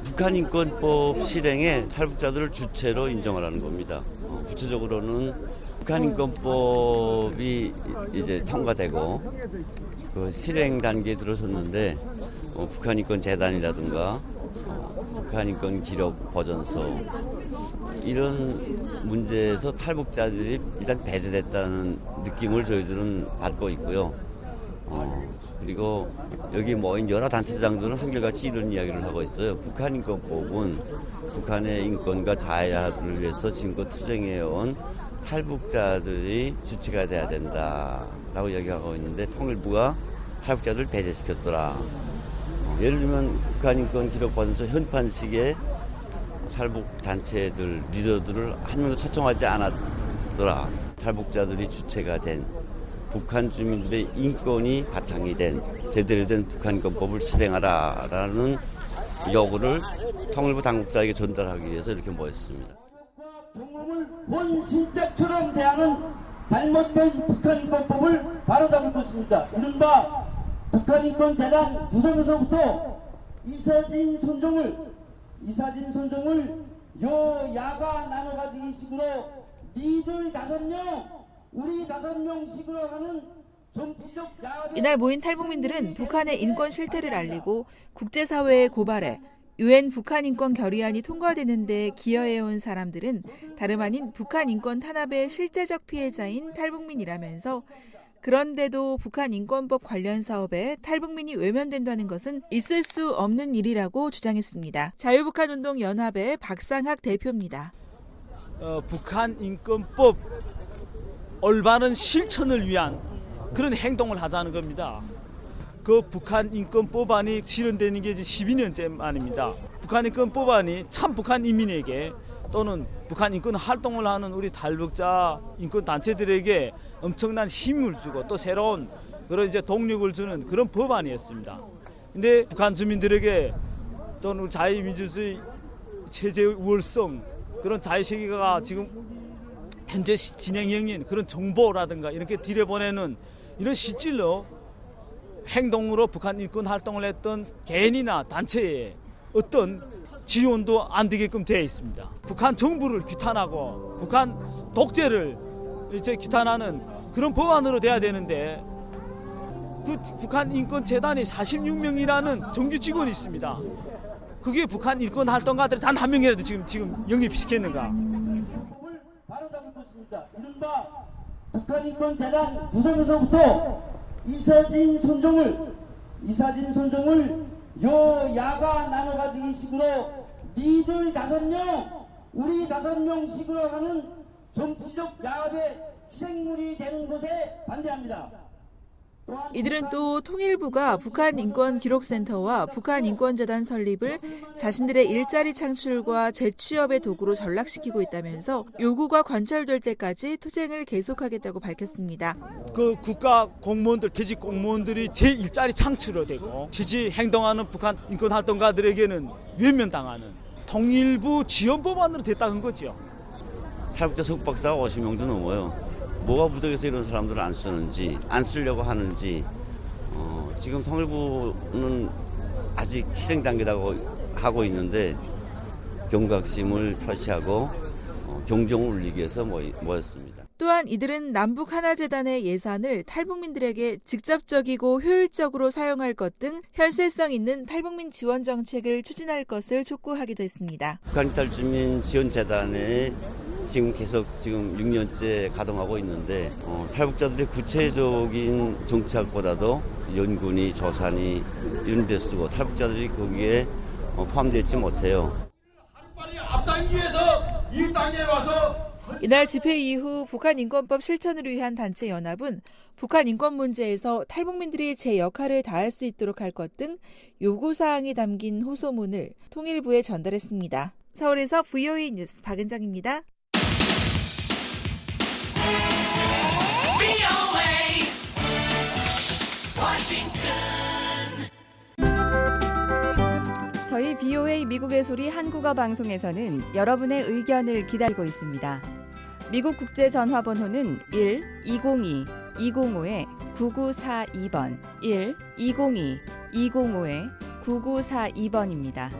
북한 인권법 실행에 탈북자들을 주체로 인정하라는 겁니다. 구체적으로는 북한 인권법이 이제 통과되고 그 실행 단계에 들어섰는데 북한 인권 재단이라든가 북한 인권 기록 보존소 이런 문제에서 탈북자들이 일단 배제됐다는 느낌을 저희들은 받고 있고요. 그리고 여기 모인 여러 단체장들은 한결같이 이런 이야기를 하고 있어요. 북한 인권법은 북한의 인권과 자유를 위해서 지금껏 투쟁해온 탈북자들이 주체가 돼야 된다라고 이야기하고 있는데 통일부가 탈북자들을 배제시켰더라. 예를 들면 북한 인권 기록 보존소 현판식에 탈북 단체들 리더들을 한 명도 초청하지 않았더라. 탈북자들이 주체가 된 북한 주민들의 인권이 바탕이 된 제대로 된 북한 인권법을 실행하라라는 요구를 통일부 당국자에게 전달하기 위해서 이렇게 모였습니다. 동물을 본신격처럼 대하는 잘못된 북한 인권법을 바로잡을 것입니다. 이른바 북한 인권재단 구성에서부터 이사진 손종을 여야가 나눠가지기 식으로 니들 5명 우리 5명씩으로 하는 정치적 이날 모인 탈북민들은 북한의 인권 실태를 알리고 국제사회에 고발해 UN 북한 인권 결의안이 통과되는 데 기여해온 사람들은 다름 아닌 북한 인권 탄압의 실제적 피해자인 탈북민이라면서 그런데도 북한 인권법 관련 사업에 탈북민이 외면된다는 것은 있을 수 없는 일이라고 주장했습니다. 자유북한운동연합의 박상학 대표입니다. 북한 인권법 올바른 실천을 위한 그런 행동을 하자는 겁니다. 그 북한 인권법안이 실현되는 게 이제 12년째 만입니다. 북한 인권법안이 참 북한 인민에게 또는 북한 인권 활동을 하는 우리 탈북자 인권 단체들에게 엄청난 힘을 주고 또 새로운 그런 이제 동력을 주는 그런 법안이었습니다. 근데 북한 주민들에게 또는 자유민주주의 체제의 우월성 그런 자유세계가 지금 현재 진행 중인 그런 정보라든가 이렇게 들여보내는 이런 실질로 행동으로 북한 인권 활동을 했던 개인이나 단체에 어떤 지원도 안 되게끔 되어 있습니다. 북한 정부를 규탄하고 북한 독재를 이제 규탄하는 그런 법안으로 돼야 되는데 그 북한 인권 재단이 46명이라는 정규 직원이 있습니다. 그 그게 북한 인권 활동가들이 단 한 명이라도 지금 영입시켰는가? 바로잡고 있습니다. 이른바 북한인권재단 구성에서부터 이사진 손종을 여야가 나눠가지기 식으로 니들 5명 우리 5명 식으로 하는 정치적 야합의 희생물이 되는 것에 반대합니다. 이들은 또 통일부가 북한인권기록센터와 북한인권재단 설립을 자신들의 일자리 창출과 재취업의 도구로 전락시키고 있다면서 요구가 관철될 때까지 투쟁을 계속하겠다고 밝혔습니다. 그 국가 공무원들, 퇴직 공무원들이 제 일자리 창출이 되고 지지 행동하는 북한 인권 활동가들에게는 외면당하는 통일부 지원법안으로 됐다는 거죠. 탈북자 석박사가 50명도 넘어요. 뭐가 부족해서 이런 사람들을 안 쓰는지, 안 쓰려고 하는지, 지금 통일부는 아직 실행 단계라고 하고 있는데 경각심을 표시하고 경종을 울리기 위해서 모였습니다. 또한 이들은 남북 하나재단의 예산을 탈북민들에게 직접적이고 효율적으로 사용할 것 등 현실성 있는 탈북민 지원 정책을 추진할 것을 촉구하기도 했습니다. 북한 탈주민 지원재단에 지금 6년째 가동하고 있는데 탈북자들의 구체적인 정책보다도 연군이 조산이 이런 데 쓰고 탈북자들이 거기에 포함되지 못해요. 앞당기기 위해서 이 땅에 와서 이날 집회 이후 북한인권법 실천을 위한 단체 연합은 북한 인권 문제에서 탈북민들이 제 역할을 다할 수 있도록 할 것 등 요구사항이 담긴 호소문을 통일부에 전달했습니다. 서울에서 VOA 뉴스 박은정입니다. 저희 VOA 미국의 소리 한국어 방송에서는 여러분의 의견을 기다리고 있습니다. 미국 국제 전화번호는 1-202-205-9942번 1-202-205-9942번입니다.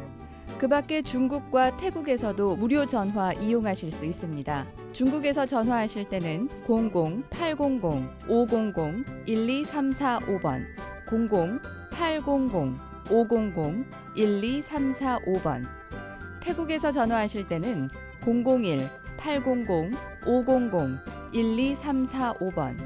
그 밖에 중국과 태국에서도 무료 전화 이용하실 수 있습니다. 중국에서 전화하실 때는 00-800-500-12345번 00-800-500-12345번 태국에서 전화하실 때는 001-800-500-12345번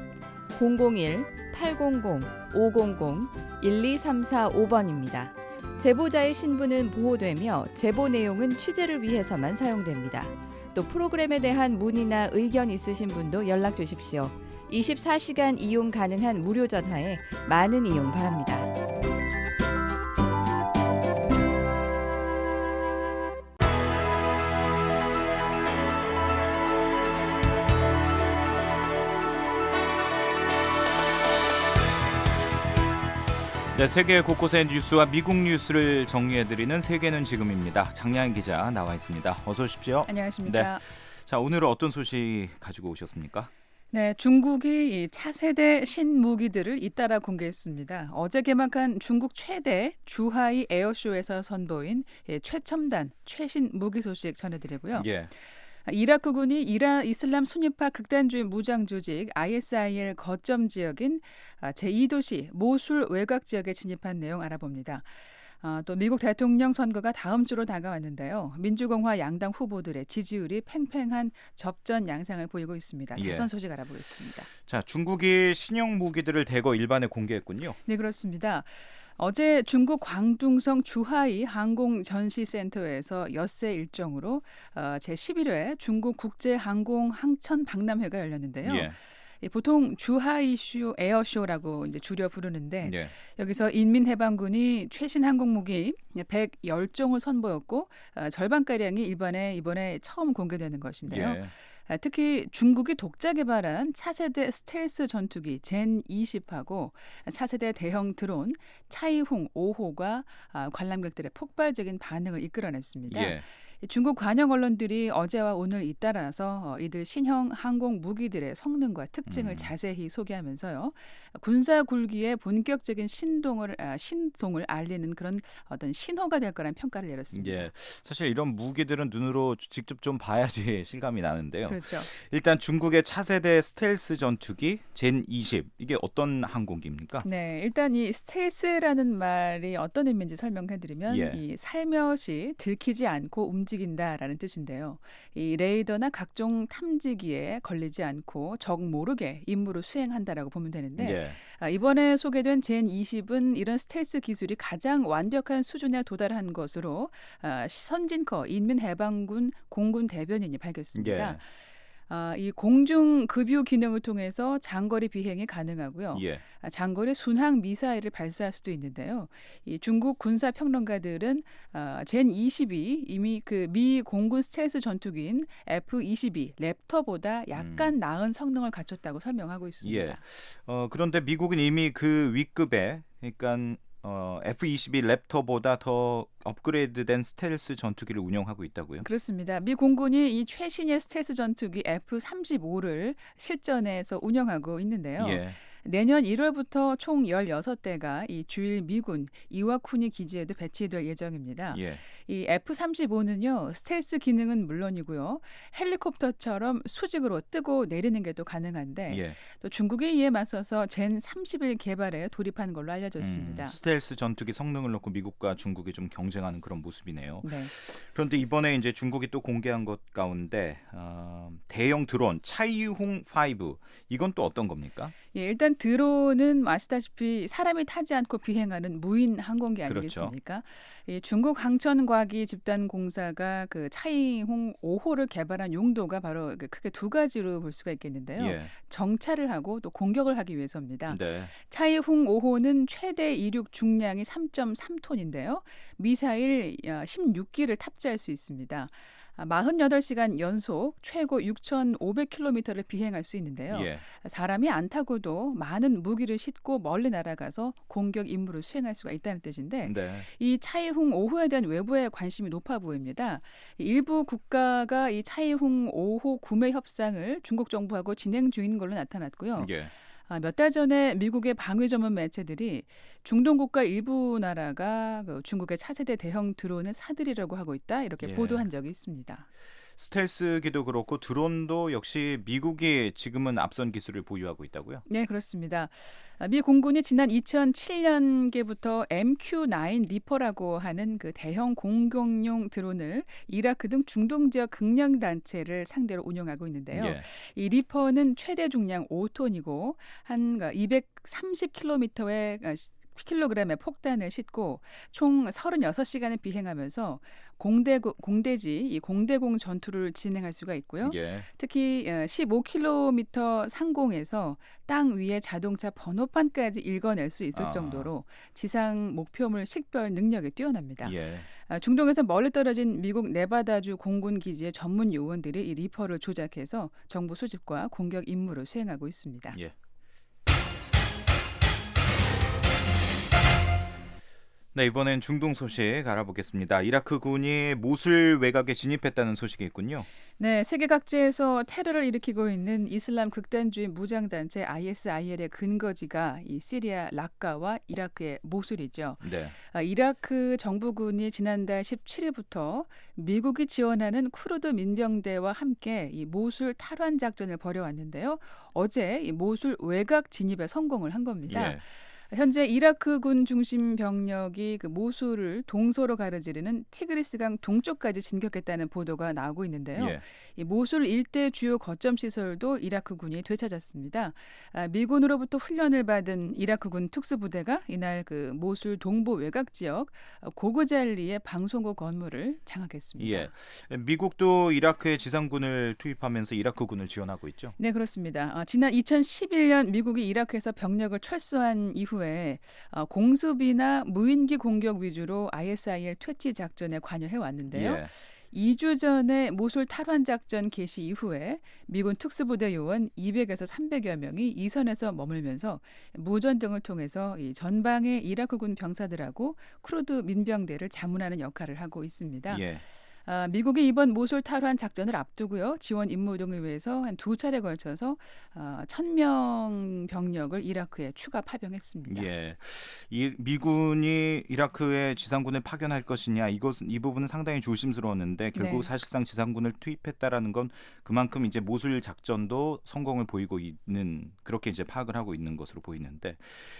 001-800-500-12345번입니다. 제보자의 신분은 보호되며 제보 내용은 취재를 위해서만 사용됩니다. 또 프로그램에 대한 문의나 의견 있으신 분도 연락 주십시오. 24시간 이용 가능한 무료 전화에 많은 이용 바랍니다. 네, 세계 곳곳의 뉴스와 미국 뉴스를 정리해드리는 세계는 지금입니다. 장량희 기자 나와 있습니다. 어서 오십시오. 안녕하십니까. 네. 자, 오늘은 어떤 소식 가지고 오셨습니까? 네, 중국이 차세대 신무기들을 잇따라 공개했습니다. 어제 개막한 중국 최대 주하이 에어쇼에서 선보인 최첨단 최신 무기 소식 전해드리고요. 예. 이라크군이 이슬람 순위파 극단주의 무장 조직 ISIL 거점 지역인 제2도시 모술 외곽 지역에 진입한 내용 알아봅니다. 또 미국 대통령 선거가 다음 주로 다가왔는데요. 민주공화 양당 후보들의 지지율이 팽팽한 접전 양상을 보이고 있습니다. 대선 소식 알아보겠습니다. 자, 중국이 신형 무기들을 대거 일반에 공개했군요. 네, 그렇습니다. 어제 중국 광둥성 주하이 항공전시센터에서 엿새 일정으로 제11회 중국 국제항공 항천 박람회가 열렸는데요. 예. 보통 주하이 에어쇼라고 이제 줄여 부르는데 예. 여기서 인민해방군이 최신 항공무기 110종을 선보였고 절반가량이 일반에 이번에 처음 공개되는 것인데요. 예. 특히 중국이 독자 개발한 차세대 스텔스 전투기 젠20하고 차세대 대형 드론 차이훈 5호가 관람객들의 폭발적인 반응을 이끌어냈습니다. 예. 중국 관영 언론들이 어제와 오늘 잇따라서 이들 신형 항공 무기들의 성능과 특징을 자세히 소개하면서요. 군사 굴기의 본격적인 신동을 알리는 그런 어떤 신호가 될 거라는 평가를 내렸습니다. 예, 사실 이런 무기들은 눈으로 직접 좀 봐야지 실감이 나는데요. 그렇죠. 일단 중국의 차세대 스텔스 전투기 젠 20 이게 어떤 항공기입니까? 네, 일단 이 스텔스라는 말이 어떤 의미인지 설명해드리면 이 살며시 들키지 않고 움직인다라는 뜻인데요. 이 레이더나 각종 탐지기에 걸리지 않고 적 모르게 임무를 수행한다라고 보면 되는데 이번에 소개된 젠 20은 이런 스텔스 기술이 가장 완벽한 수준에 도달한 것으로 선진커 인민해방군 공군 대변인이 밝혔습니다. 이 공중 급유 기능을 통해서 장거리 비행이 가능하고요. 장거리 순항 미사일을 발사할 수도 있는데요. 이 중국 군사 평론가들은 젠 20이 이미 그 미 공군 스텔스 전투기인 F-22 랩터보다 약간 나은 성능을 갖췄다고 설명하고 있습니다. 그런데 미국은 이미 그 위급에 그러니까 F-22 랩터보다 더 업그레이드된 스텔스 전투기를 운영하고 있다고요? 그렇습니다. 미 공군이 이 최신의 스텔스 전투기 F-35를 실전에서 운영하고 있는데요. 내년 1월부터 총 16대가 이 주일 미군 이와쿠니 기지에도 배치될 예정입니다. 이 F-35는요. 스텔스 기능은 물론이고요. 헬리콥터처럼 수직으로 뜨고 내리는 게 또 가능한데 또 중국에 이에 맞서서 젠 30일 개발에 돌입한 걸로 알려졌습니다. 스텔스 전투기 성능을 놓고 미국과 중국이 좀 경쟁하는 그런 모습이네요. 그런데 이번에 이제 중국이 또 공개한 것 가운데 대형 드론 차이융 5 이건 또 어떤 겁니까? 일단 드론은 아시다시피 사람이 타지 않고 비행하는 무인 항공기 아니겠습니까? 중국 항천과기 집단공사가 그 차이융 5호를 개발한 용도가 바로 크게 두 가지로 볼 수가 있겠는데요. 정찰을 하고 또 공격을 하기 위해서입니다. 차이융 5호는 최대 이륙 중량이 3.3톤인데요. 미사일 16기를 탑재할 수 있습니다. 48시간 연속 최고 6,500km를 비행할 수 있는데요. 사람이 안 타고도 많은 무기를 싣고 멀리 날아가서 공격 임무를 수행할 수가 있다는 뜻인데 이 차이융 5호에 대한 외부의 관심이 높아 보입니다. 일부 국가가 이 차이융 5호 구매 협상을 중국 정부하고 진행 중인 걸로 나타났고요. 몇 달 전에 미국의 방위 전문 매체들이 중동 국가 일부 나라가 중국의 차세대 대형 드론을 사들이려고 하고 있다 이렇게 보도한 적이 있습니다. 스텔스기도 그렇고 드론도 역시 미국이 지금은 앞선 기술을 보유하고 있다고요? 네, 그렇습니다. 미 공군이 지난 2007년께부터 MQ-9 리퍼라고 하는 그 대형 공격용 드론을 이라크 등 중동 지역 극령 단체를 상대로 운영하고 있는데요. 이 리퍼는 최대 중량 5톤이고 한 230km의 킬로그램의 폭탄을 싣고 총 36시간을 비행하면서 공대지, 이 공대공 전투를 진행할 수가 있고요. 특히 15km 상공에서 땅 위에 자동차 번호판까지 읽어낼 수 있을 정도로 지상 목표물 식별 능력이 뛰어납니다. 중동에서 멀리 떨어진 미국 네바다주 공군 기지의 전문 요원들이 이 리퍼를 조작해서 정보 수집과 공격 임무를 수행하고 있습니다. 네, 이번엔 중동 소식 알아보겠습니다. 이라크군이 모술 외곽에 진입했다는 소식이 있군요. 네, 세계 각지에서 테러를 일으키고 있는 이슬람 극단주의 무장단체 ISIL의 근거지가 이 시리아 락카와 이라크의 모술이죠. 이라크 정부군이 지난달 17일부터 미국이 지원하는 쿠르드 민병대와 함께 이 모술 탈환 작전을 벌여왔는데요. 어제 이 모술 외곽 진입에 성공을 한 겁니다. 현재 이라크군 중심 병력이 그 모술을 동서로 가로지르는 티그리스강 동쪽까지 진격했다는 보도가 나오고 있는데요. 이 모술 일대 주요 거점 시설도 이라크군이 되찾았습니다. 미군으로부터 훈련을 받은 이라크군 특수부대가 이날 그 모술 동부 외곽 지역 고그잘리의 방송국 건물을 장악했습니다. 미국도 이라크에 지상군을 투입하면서 이라크군을 지원하고 있죠? 네, 그렇습니다. 지난 2011년 미국이 이라크에서 병력을 철수한 이후에 공습이나 무인기 공격 위주로 ISIL 퇴치 작전에 관여해 왔는데요. 2주 전에 모술 탈환 작전 개시 이후에 미군 특수부대 요원 200에서 300여 명이 이 선에서 머물면서 무전 등을 통해서 이 전방의 이라크군 병사들하고 쿠르드 민병대를 자문하는 역할을 하고 있습니다. 미국이 이번 모술 탈환 작전을 앞두고요. 지원 임무 등을 위해서 한 2차례 걸쳐서 1,000명 병력을 이라크에 추가 파병했습니다. 예, 미군이 이라크에 지상군을 파견할 것이냐 이 부분은 상당히 조심스러웠는데 결국 네. 사실상 지상군을 투입했다라는 건 그만큼 이제 모술 작전도 성공을 보이고 있는 그렇게 이제 파악을 하고 있는 것으로 보이는데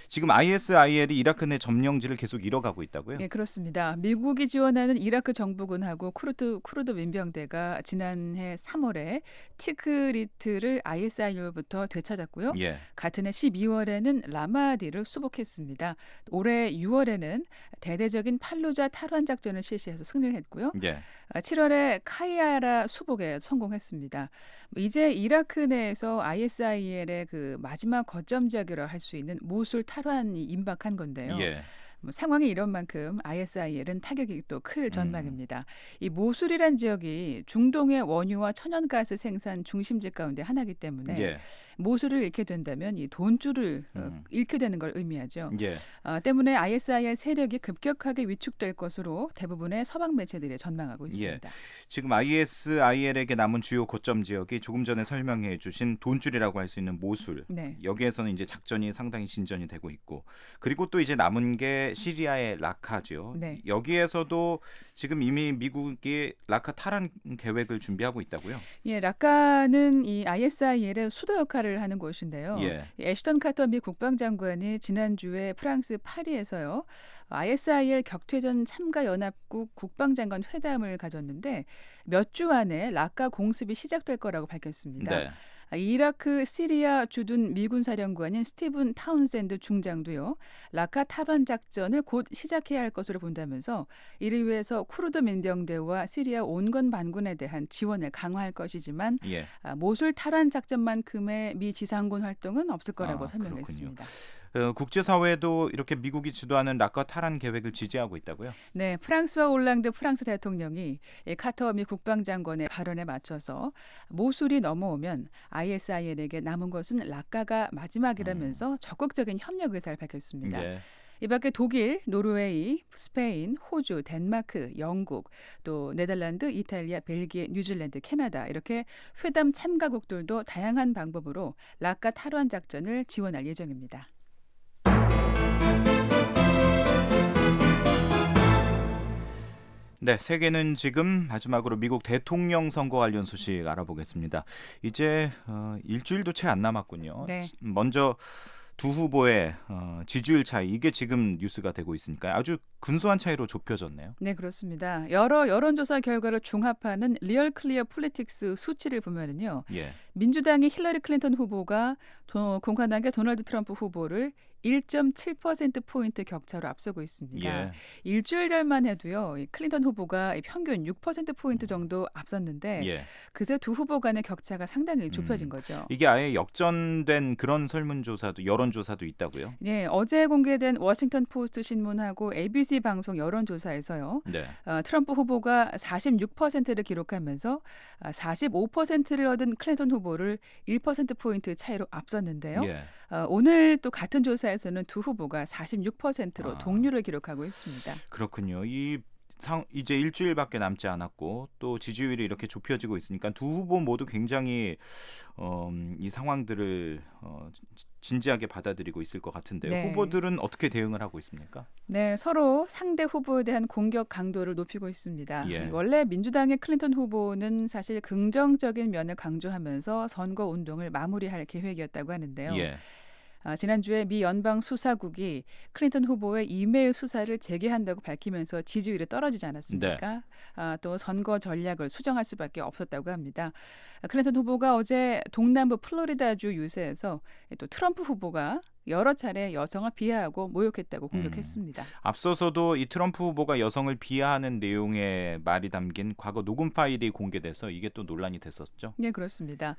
지금 ISIL이 이라크 내 점령지를 계속 잃어가고 있다고요? 네, 그렇습니다. 미국이 지원하는 이라크 정부군하고 쿠르드 민병대가 지난해 3월에 티크리트를 ISIL로부터 되찾았고요. 예. 같은 해 12월에는 라마디를 수복했습니다. 올해 6월에는 대대적인 팔루자 탈환 작전을 실시해서 승리를 했고요. 예. 7월에 카이아라 수복에 성공했습니다. 이제 이라크 내에서 ISIL의 그 마지막 거점 지역이라 할 수 있는 모술 탈환이 임박한 건데요. 예. 상황이 이런 만큼 ISIL은 타격이 또 클 전망입니다. 이 모술이란 지역이 중동의 원유와 천연가스 생산 중심지 가운데 하나이기 때문에 예. 모술을 잃게 된다면 이 돈줄을 잃게 되는 걸 의미하죠. 예. 때문에 ISIL 세력이 급격하게 위축될 것으로 대부분의 서방 매체들이 전망하고 있습니다. 예. 지금 ISIL에게 남은 주요 거점 지역이 조금 전에 설명해 주신 돈줄이라고 할 수 있는 모술. 네. 여기에서는 이제 작전이 상당히 진전이 되고 있고 그리고 또 이제 남은 게 시리아의 라카죠. 네. 여기에서도 지금 이미 미국이 라카 탈환 계획을 준비하고 있다고요? 예, 라카는 이 ISIL의 수도 역할을 하는 곳인데요. 예. 애슈턴 카터 미 국방장관이 지난주에 프랑스 파리에서요. ISIL 격퇴전 참가 연합국 국방장관 회담을 가졌는데 몇 주 안에 라카 공습이 시작될 거라고 밝혔습니다. 네. 이라크, 시리아 주둔 미군 사령관인 스티븐 타운센드 중장도요. 라카 탈환 작전을 곧 시작해야 할 것으로 본다면서 이를 위해서 쿠르드 민병대와 시리아 온건 반군에 대한 지원을 강화할 것이지만 예. 모술 탈환 작전만큼의 미 지상군 활동은 없을 거라고 설명했습니다. 국제사회도 이렇게 미국이 주도하는 라카 탈환 계획을 지지하고 있다고요? 네, 프랑스와 올랑드 프랑스 대통령이 카터 미 국방장관의 발언에 맞춰서 모술이 넘어오면 ISIL에게 남은 것은 라카가 마지막이라면서 적극적인 협력 의사를 밝혔습니다. 예. 이 밖에 독일, 노르웨이, 스페인, 호주, 덴마크, 영국, 또 네덜란드, 이탈리아, 벨기에, 뉴질랜드, 캐나다 이렇게 회담 참가국들도 다양한 방법으로 라카 탈환 작전을 지원할 예정입니다. 네, 세계는 지금 마지막으로 미국 대통령 선거 관련 소식 알아보겠습니다. 이제 일주일도 채 안 남았군요. 네. 먼저 두 후보의 지지율 차이 이게 지금 뉴스가 되고 있으니까 아주 근소한 차이로 좁혀졌네요. 네, 그렇습니다. 여러 여론조사 결과를 종합하는 리얼 클리어 폴리틱스 수치를 보면은요. 예. 민주당의 힐러리 클린턴 후보가 공화당의 도널드 트럼프 후보를 1.7%포인트 격차로 앞서고 있습니다. 예. 일주일 전만 해도요. 클린턴 후보가 평균 6%포인트 정도 앞섰는데 예. 그새 두 후보 간의 격차가 상당히 좁혀진 거죠. 이게 아예 역전된 그런 설문조사도 여론조사도 있다고요? 네, 어제 공개된 워싱턴 포스트 신문하고 ABC 방송 여론조사에서요. 네. 트럼프 후보가 46%를 기록하면서 45%를 얻은 클린턴 후보를 1%포인트 차이로 앞섰는데요. 예. 오늘 또 같은 조사에서는 두 후보가 46%로 동률을 기록하고 있습니다. 그렇군요. 이제 일주일밖에 남지 않았고 또 지지율이 이렇게 좁혀지고 있으니까 두 후보 모두 굉장히 이 상황들을 진지하게 받아들이고 있을 것 같은데요. 네. 후보들은 어떻게 대응을 하고 있습니까? 네, 서로 상대 후보에 대한 공격 강도를 높이고 있습니다. 예. 원래 민주당의 클린턴 후보는 사실 긍정적인 면을 강조하면서 선거 운동을 마무리할 계획이었다고 하는데요. 예. 지난주에 미 연방 수사국이 클린턴 후보의 이메일 수사를 재개한다고 밝히면서 지지율이 떨어지지 않았습니까? 또 선거 전략을 수정할 수밖에 없었다고 합니다. 클린턴 후보가 어제 동남부 플로리다주 유세에서 또 트럼프 후보가 여러 차례 여성을 비하하고 모욕했다고 공격했습니다. 앞서서도 이 트럼프 후보가 여성을 비하하는 내용의 말이 담긴 과거 녹음 파일이 공개돼서 이게 또 논란이 됐었죠. 네, 그렇습니다.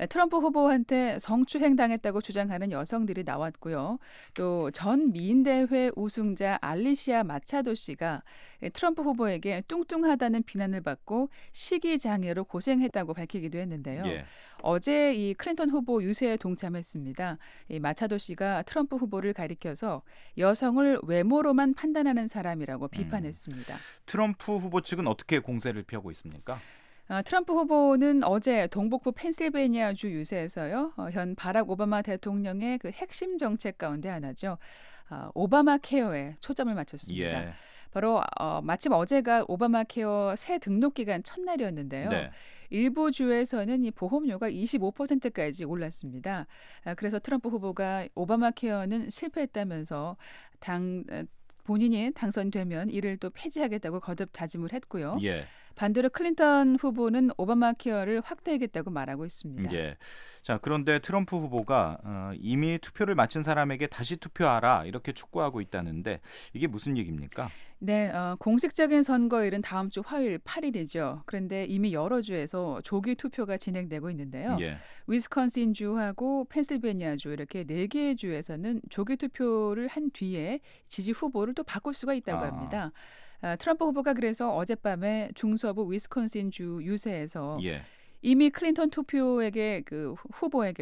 트럼프 후보한테 성추행당했다고 주장하는 여성들이 나왔고요. 또 전 미인대회 우승자 알리시아 마차도 씨가 트럼프 후보에게 뚱뚱하다는 비난을 받고 식이장애로 고생했다고 밝히기도 했는데요. 예. 어제 이 클린턴 후보 유세에 동참했습니다. 이 마차도 씨가 후보가 트럼프 후보를 가리켜서 여성을 외모로만 판단하는 사람이라고 비판했습니다. 트럼프 후보 측은 어떻게 공세를 펴고 있습니까? 트럼프 후보는 어제 동북부 펜실베니아주 유세에서요. 현 바락 오바마 대통령의 그 핵심 정책 가운데 하나죠. 오바마 케어에 초점을 맞췄습니다. 예. 바로 마침 어제가 오바마 케어 새 등록 기간 첫날이었는데요. 네. 일부 주에서는 이 보험료가 25%까지 올랐습니다. 그래서 트럼프 후보가 오바마 케어는 실패했다면서 본인이 당선되면 이를 또 폐지하겠다고 거듭 다짐을 했고요. 예. 반대로 클린턴 후보는 오바마 케어를 확대하겠다고 말하고 있습니다. 예. 자, 그런데 트럼프 후보가 이미 투표를 마친 사람에게 다시 투표하라 이렇게 촉구하고 있다는데 이게 무슨 얘기입니까? 네, 공식적인 선거일은 다음 주 화요일 8일이죠. 그런데 이미 여러 주에서 조기 투표가 진행되고 있는데요. 예. 위스콘신 주하고 펜실베니아 주 이렇게 4개의 주에서는 조기 투표를 한 뒤에 지지 후보를 또 바꿀 수가 있다고 합니다. 트럼프 후보가 그래서 어젯밤에 중서부 위스콘신 주 유세에서 예. 이미 클린턴 후보에게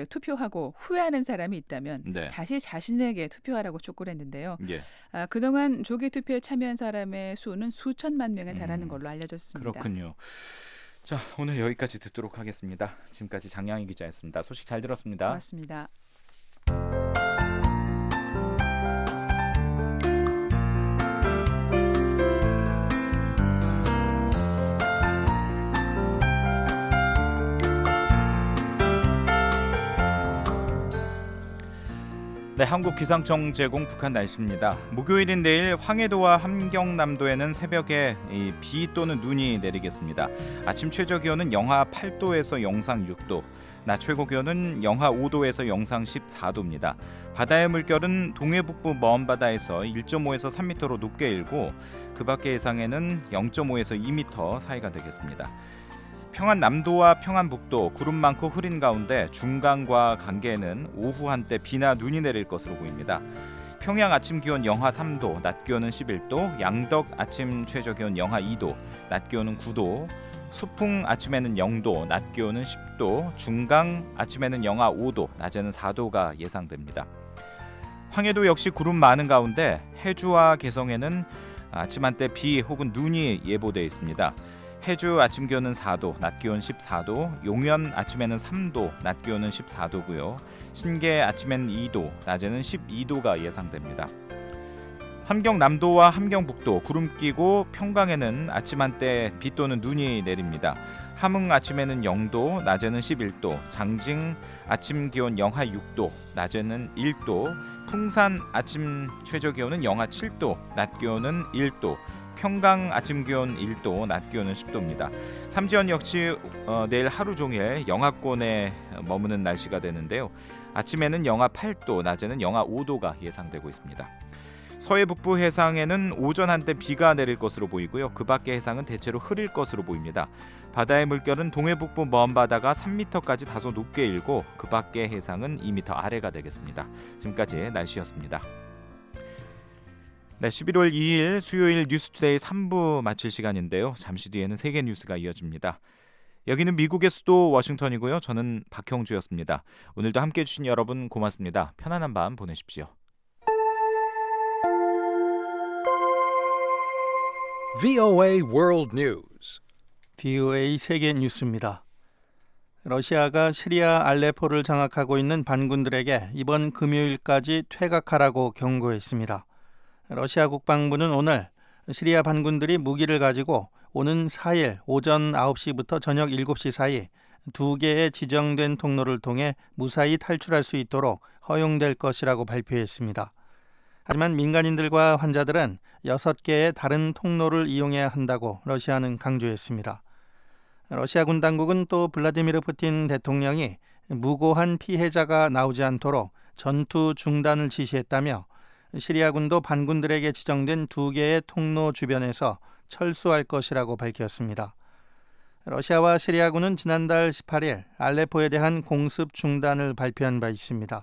투표하고 후회하는 사람이 있다면 네. 다시 자신에게 투표하라고 촉구를 했는데요. 예. 그동안 조기 투표에 참여한 사람의 수는 수천만 명에 달하는 걸로 알려졌습니다. 그렇군요. 자, 오늘 여기까지 듣도록 하겠습니다. 지금까지 장량희 기자였습니다. 소식 잘 들었습니다. 고맙습니다. 네, 한국기상청 제공 북한 날씨입니다. 목요일인 내일 황해도와 함경남도에는 새벽에 비 또는 눈이 내리겠습니다. 아침 최저 기온은 영하 8도에서 영상 6도, 낮 최고 기온은 영하 5도에서 영상 14도입니다. 바다의 물결은 동해북부 먼 바다에서 1.5에서 3m로 높게 일고 그 밖의 해상에는 0.5에서 2m 사이가 되겠습니다. 평안 남도와 평안 북도 구름 많고 흐린 가운데 중강과 강계에는 오후 한때 비나 눈이 내릴 것으로 보입니다. 평양 아침 기온 영하 3도, 낮 기온은 11도, 양덕 아침 최저 기온 영하 2도, 낮 기온은 9도, 수풍 아침에는 0도, 낮 기온은 10도, 중강 아침에는 영하 5도, 낮에는 4도가 예상됩니다. 황해도 역시 구름 많은 가운데 해주와 개성에는 아침 한때 비 혹은 눈이 예보되어 있습니다. 해주 아침 기온은 4도, 낮 기온 14도, 용연 아침에는 3도, 낮 기온은 14도고요. 신계 아침에는 2도, 낮에는 12도가 예상됩니다. 함경남도와 함경북도 구름 끼고 평강에는 아침 한때 비 또는 눈이 내립니다. 함흥 아침에는 0도, 낮에는 11도, 장징 아침 기온 영하 6도, 낮에는 1도, 풍산 아침 최저 기온은 영하 7도, 낮 기온은 1도, 평강 아침 기온 1도, 낮 기온은 10도입니다. 삼지연 역시 내일 하루 종일 영하권에 머무는 날씨가 되는데요. 아침에는 영하 8도, 낮에는 영하 5도가 예상되고 있습니다. 서해 북부 해상에는 오전 한때 비가 내릴 것으로 보이고요. 그 밖의 해상은 대체로 흐릴 것으로 보입니다. 바다의 물결은 동해북부 먼 바다가 3m까지 다소 높게 일고 그 밖의 해상은 2m 아래가 되겠습니다. 지금까지 날씨였습니다. 네, 11월 2일 수요일 뉴스투데이 3부 마칠 시간인데요. 잠시 뒤에는 세계 뉴스가 이어집니다. 여기는 미국의 수도 워싱턴이고요. 저는 박형주였습니다. 오늘도 함께해 주신 여러분 고맙습니다. 편안한 밤 보내십시오. VOA World News. VOA 세계 뉴스입니다. 러시아가 시리아 알레포를 장악하고 있는 반군들에게 이번 금요일까지 퇴각하라고 경고했습니다. 러시아 국방부는 오늘 시리아 반군들이 무기를 가지고 오는 4일 오전 9시부터 저녁 7시 사이 2개의 지정된 통로를 통해 무사히 탈출할 수 있도록 허용될 것이라고 발표했습니다. 하지만 민간인들과 환자들은 6개의 다른 통로를 이용해야 한다고 러시아는 강조했습니다. 러시아군 당국은 또 블라디미르 푸틴 대통령이 무고한 피해자가 나오지 않도록 전투 중단을 지시했다며 시리아군도 반군들에게 지정된 2개의 통로 주변에서 철수할 것이라고 밝혔습니다. 러시아와 시리아군은 지난달 18일 알레포에 대한 공습 중단을 발표한 바 있습니다.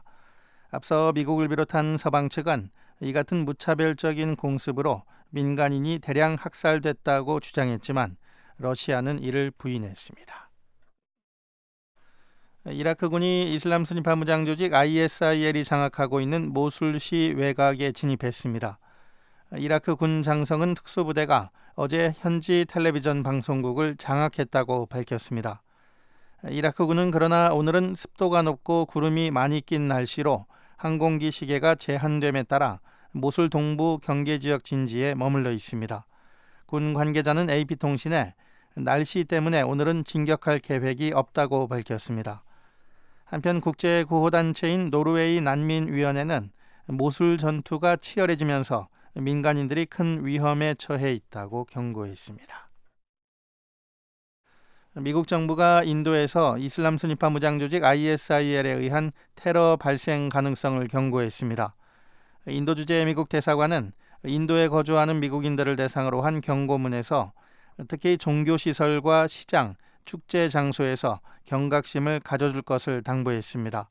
앞서 미국을 비롯한 서방 측은 이 같은 무차별적인 공습으로 민간인이 대량 학살됐다고 주장했지만 러시아는 이를 부인했습니다. 이라크군이 이슬람 순위파 무장 조직 ISIL이 장악하고 있는 모술시 외곽에 진입했습니다. 이라크 군 장성은 특수부대가 어제 현지 텔레비전 방송국을 장악했다고 밝혔습니다. 이라크군은 그러나 오늘은 습도가 높고 구름이 많이 낀 날씨로 항공기 시계가 제한됨에 따라 모술 동부 경계지역 진지에 머물러 있습니다. 군 관계자는 AP통신에 날씨 때문에 오늘은 진격할 계획이 없다고 밝혔습니다. 한편 국제구호단체인 노르웨이 난민위원회는 모술 전투가 치열해지면서 민간인들이 큰 위험에 처해 있다고 경고했습니다. 미국 정부가 인도에서 이슬람 순위파 무장 조직 ISIL에 의한 테러 발생 가능성을 경고했습니다. 인도 주재 미국 대사관은 인도에 거주하는 미국인들을 대상으로 한 경고문에서 특히 종교시설과 시장, 축제 장소에서 경각심을 가져줄 것을 당부했습니다.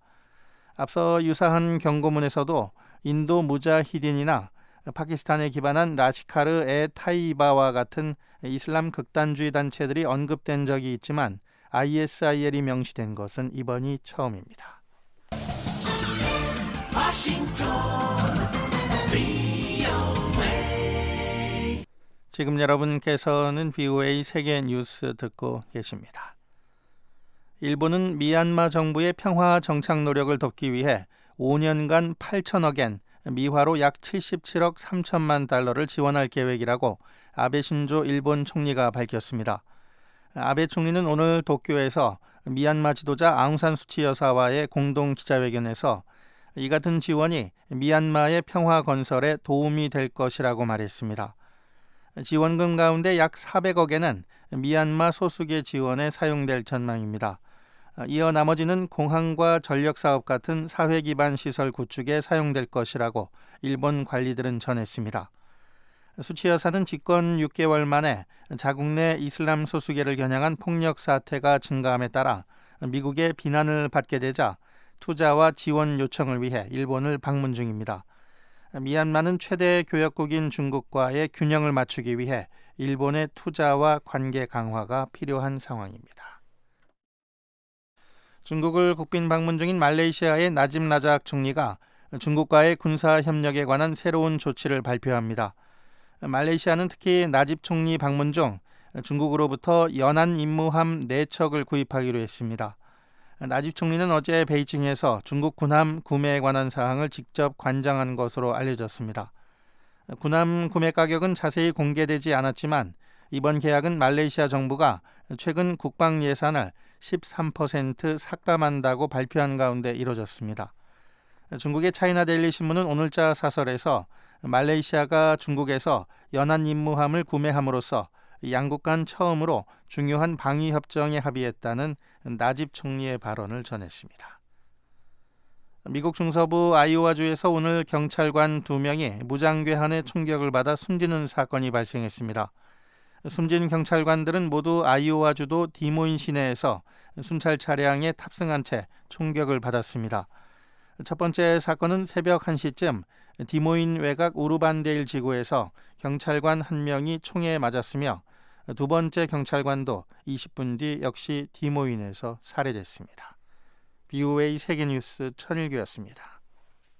앞서 유사한 경고문에서도 인도 무자히딘이나 파키스탄에 기반한 라시카르 에 타이바와 같은 이슬람 극단주의 단체들이 언급된 적이 있지만 ISIL이 명시된 것은 이번이 처음입니다. 지금 여러분께서는 VOA 세계 뉴스 듣고 계십니다. 일본은 미얀마 정부의 평화 정착 노력을 돕기 위해 5년간 8천억 엔, 미화로 약 77억 3천만 달러를 지원할 계획이라고 아베 신조 일본 총리가 밝혔습니다. 아베 총리는 오늘 도쿄에서 미얀마 지도자 아웅산 수치 여사와의 공동 기자회견에서 이 같은 지원이 미얀마의 평화 건설에 도움이 될 것이라고 말했습니다. 지원금 가운데 약 400억엔은 미얀마 소수계 지원에 사용될 전망입니다. 이어 나머지는 공항과 전력사업 같은 사회 기반 시설 구축에 사용될 것이라고 일본 관리들은 전했습니다. 수치 여사는 집권 6개월 만에 자국 내 이슬람 소수계를 겨냥한 폭력 사태가 증가함에 따라 미국의 비난을 받게 되자 투자와 지원 요청을 위해 일본을 방문 중입니다. 미얀마는 최대 교역국인 중국과의 균형을 맞추기 위해 일본의 투자와 관계 강화가 필요한 상황입니다. 중국을 국빈 방문 중인 말레이시아의 나집 라작 총리가 중국과의 군사 협력에 관한 새로운 조치를 발표합니다. 말레이시아는 특히 나집 총리 방문 중 중국으로부터 연안 임무함 4척을 구입하기로 했습니다. 나집 총리는 어제 베이징에서 중국 군함 구매에 관한 사항을 직접 관장한 것으로 알려졌습니다. 군함 구매 가격은 자세히 공개되지 않았지만 이번 계약은 말레이시아 정부가 최근 국방 예산을 13% 삭감한다고 발표한 가운데 이뤄졌습니다. 중국의 차이나 데일리 신문은 오늘자 사설에서 말레이시아가 중국에서 연안 임무함을 구매함으로써 양국 간 처음으로 중요한 방위 협정에 합의했다는 나집 총리의 발언을 전했습니다. 미국 중서부 아이오와주에서 오늘 경찰관 2명이 무장괴한의 총격을 받아 숨지는 사건이 발생했습니다. 숨진 경찰관들은 모두 아이오와주도 디모인 시내에서 순찰 차량에 탑승한 채 총격을 받았습니다. 첫 번째 사건은 새벽 1시쯤 디모인 외곽 우르반데일 지구에서 경찰관 1명이 총에 맞았으며 두 번째 경찰관도 20분 뒤 역시 디모인에서 살해됐습니다. VOA 세계뉴스 천일규였습니다.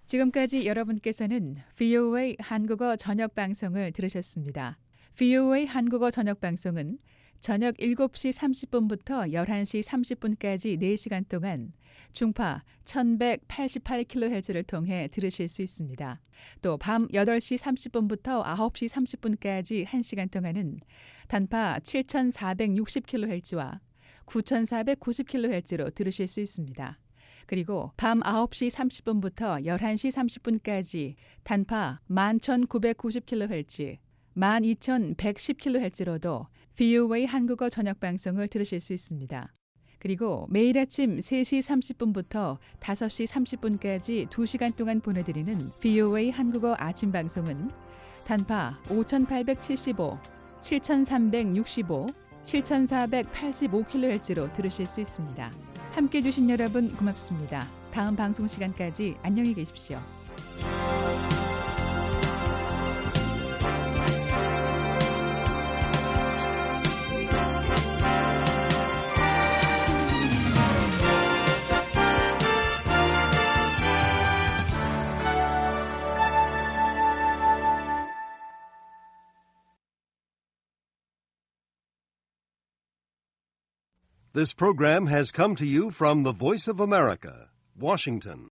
지금까지 여러분께서는 VOA 한국어 저녁방송을 들으셨습니다. VOA 한국어 저녁방송은 저녁 7시 30분부터 11시 30분까지 4시간 동안 중파 1188kHz를 통해 들으실 수 있습니다. 또 밤 8시 30분부터 9시 30분까지 1시간 동안은 단파 7460kHz와 9490kHz로 들으실 수 있습니다. 그리고 밤 9시 30분부터 11시 30분까지 단파 11990kHz, 12110kHz로도 VOA 한국어 저녁방송을 들으실 수 있습니다. 그리고 매일 아침 3시 30분부터 5시 30분까지 2시간 동안 보내드리는 VOA 한국어 아침 방송은 단파 5875, 7365, 7485kHz로 들으실 수 있습니다. 함께해 주신 여러분 고맙습니다. 다음 방송 시간까지 안녕히 계십시오. This program has come to you from the Voice of America, Washington.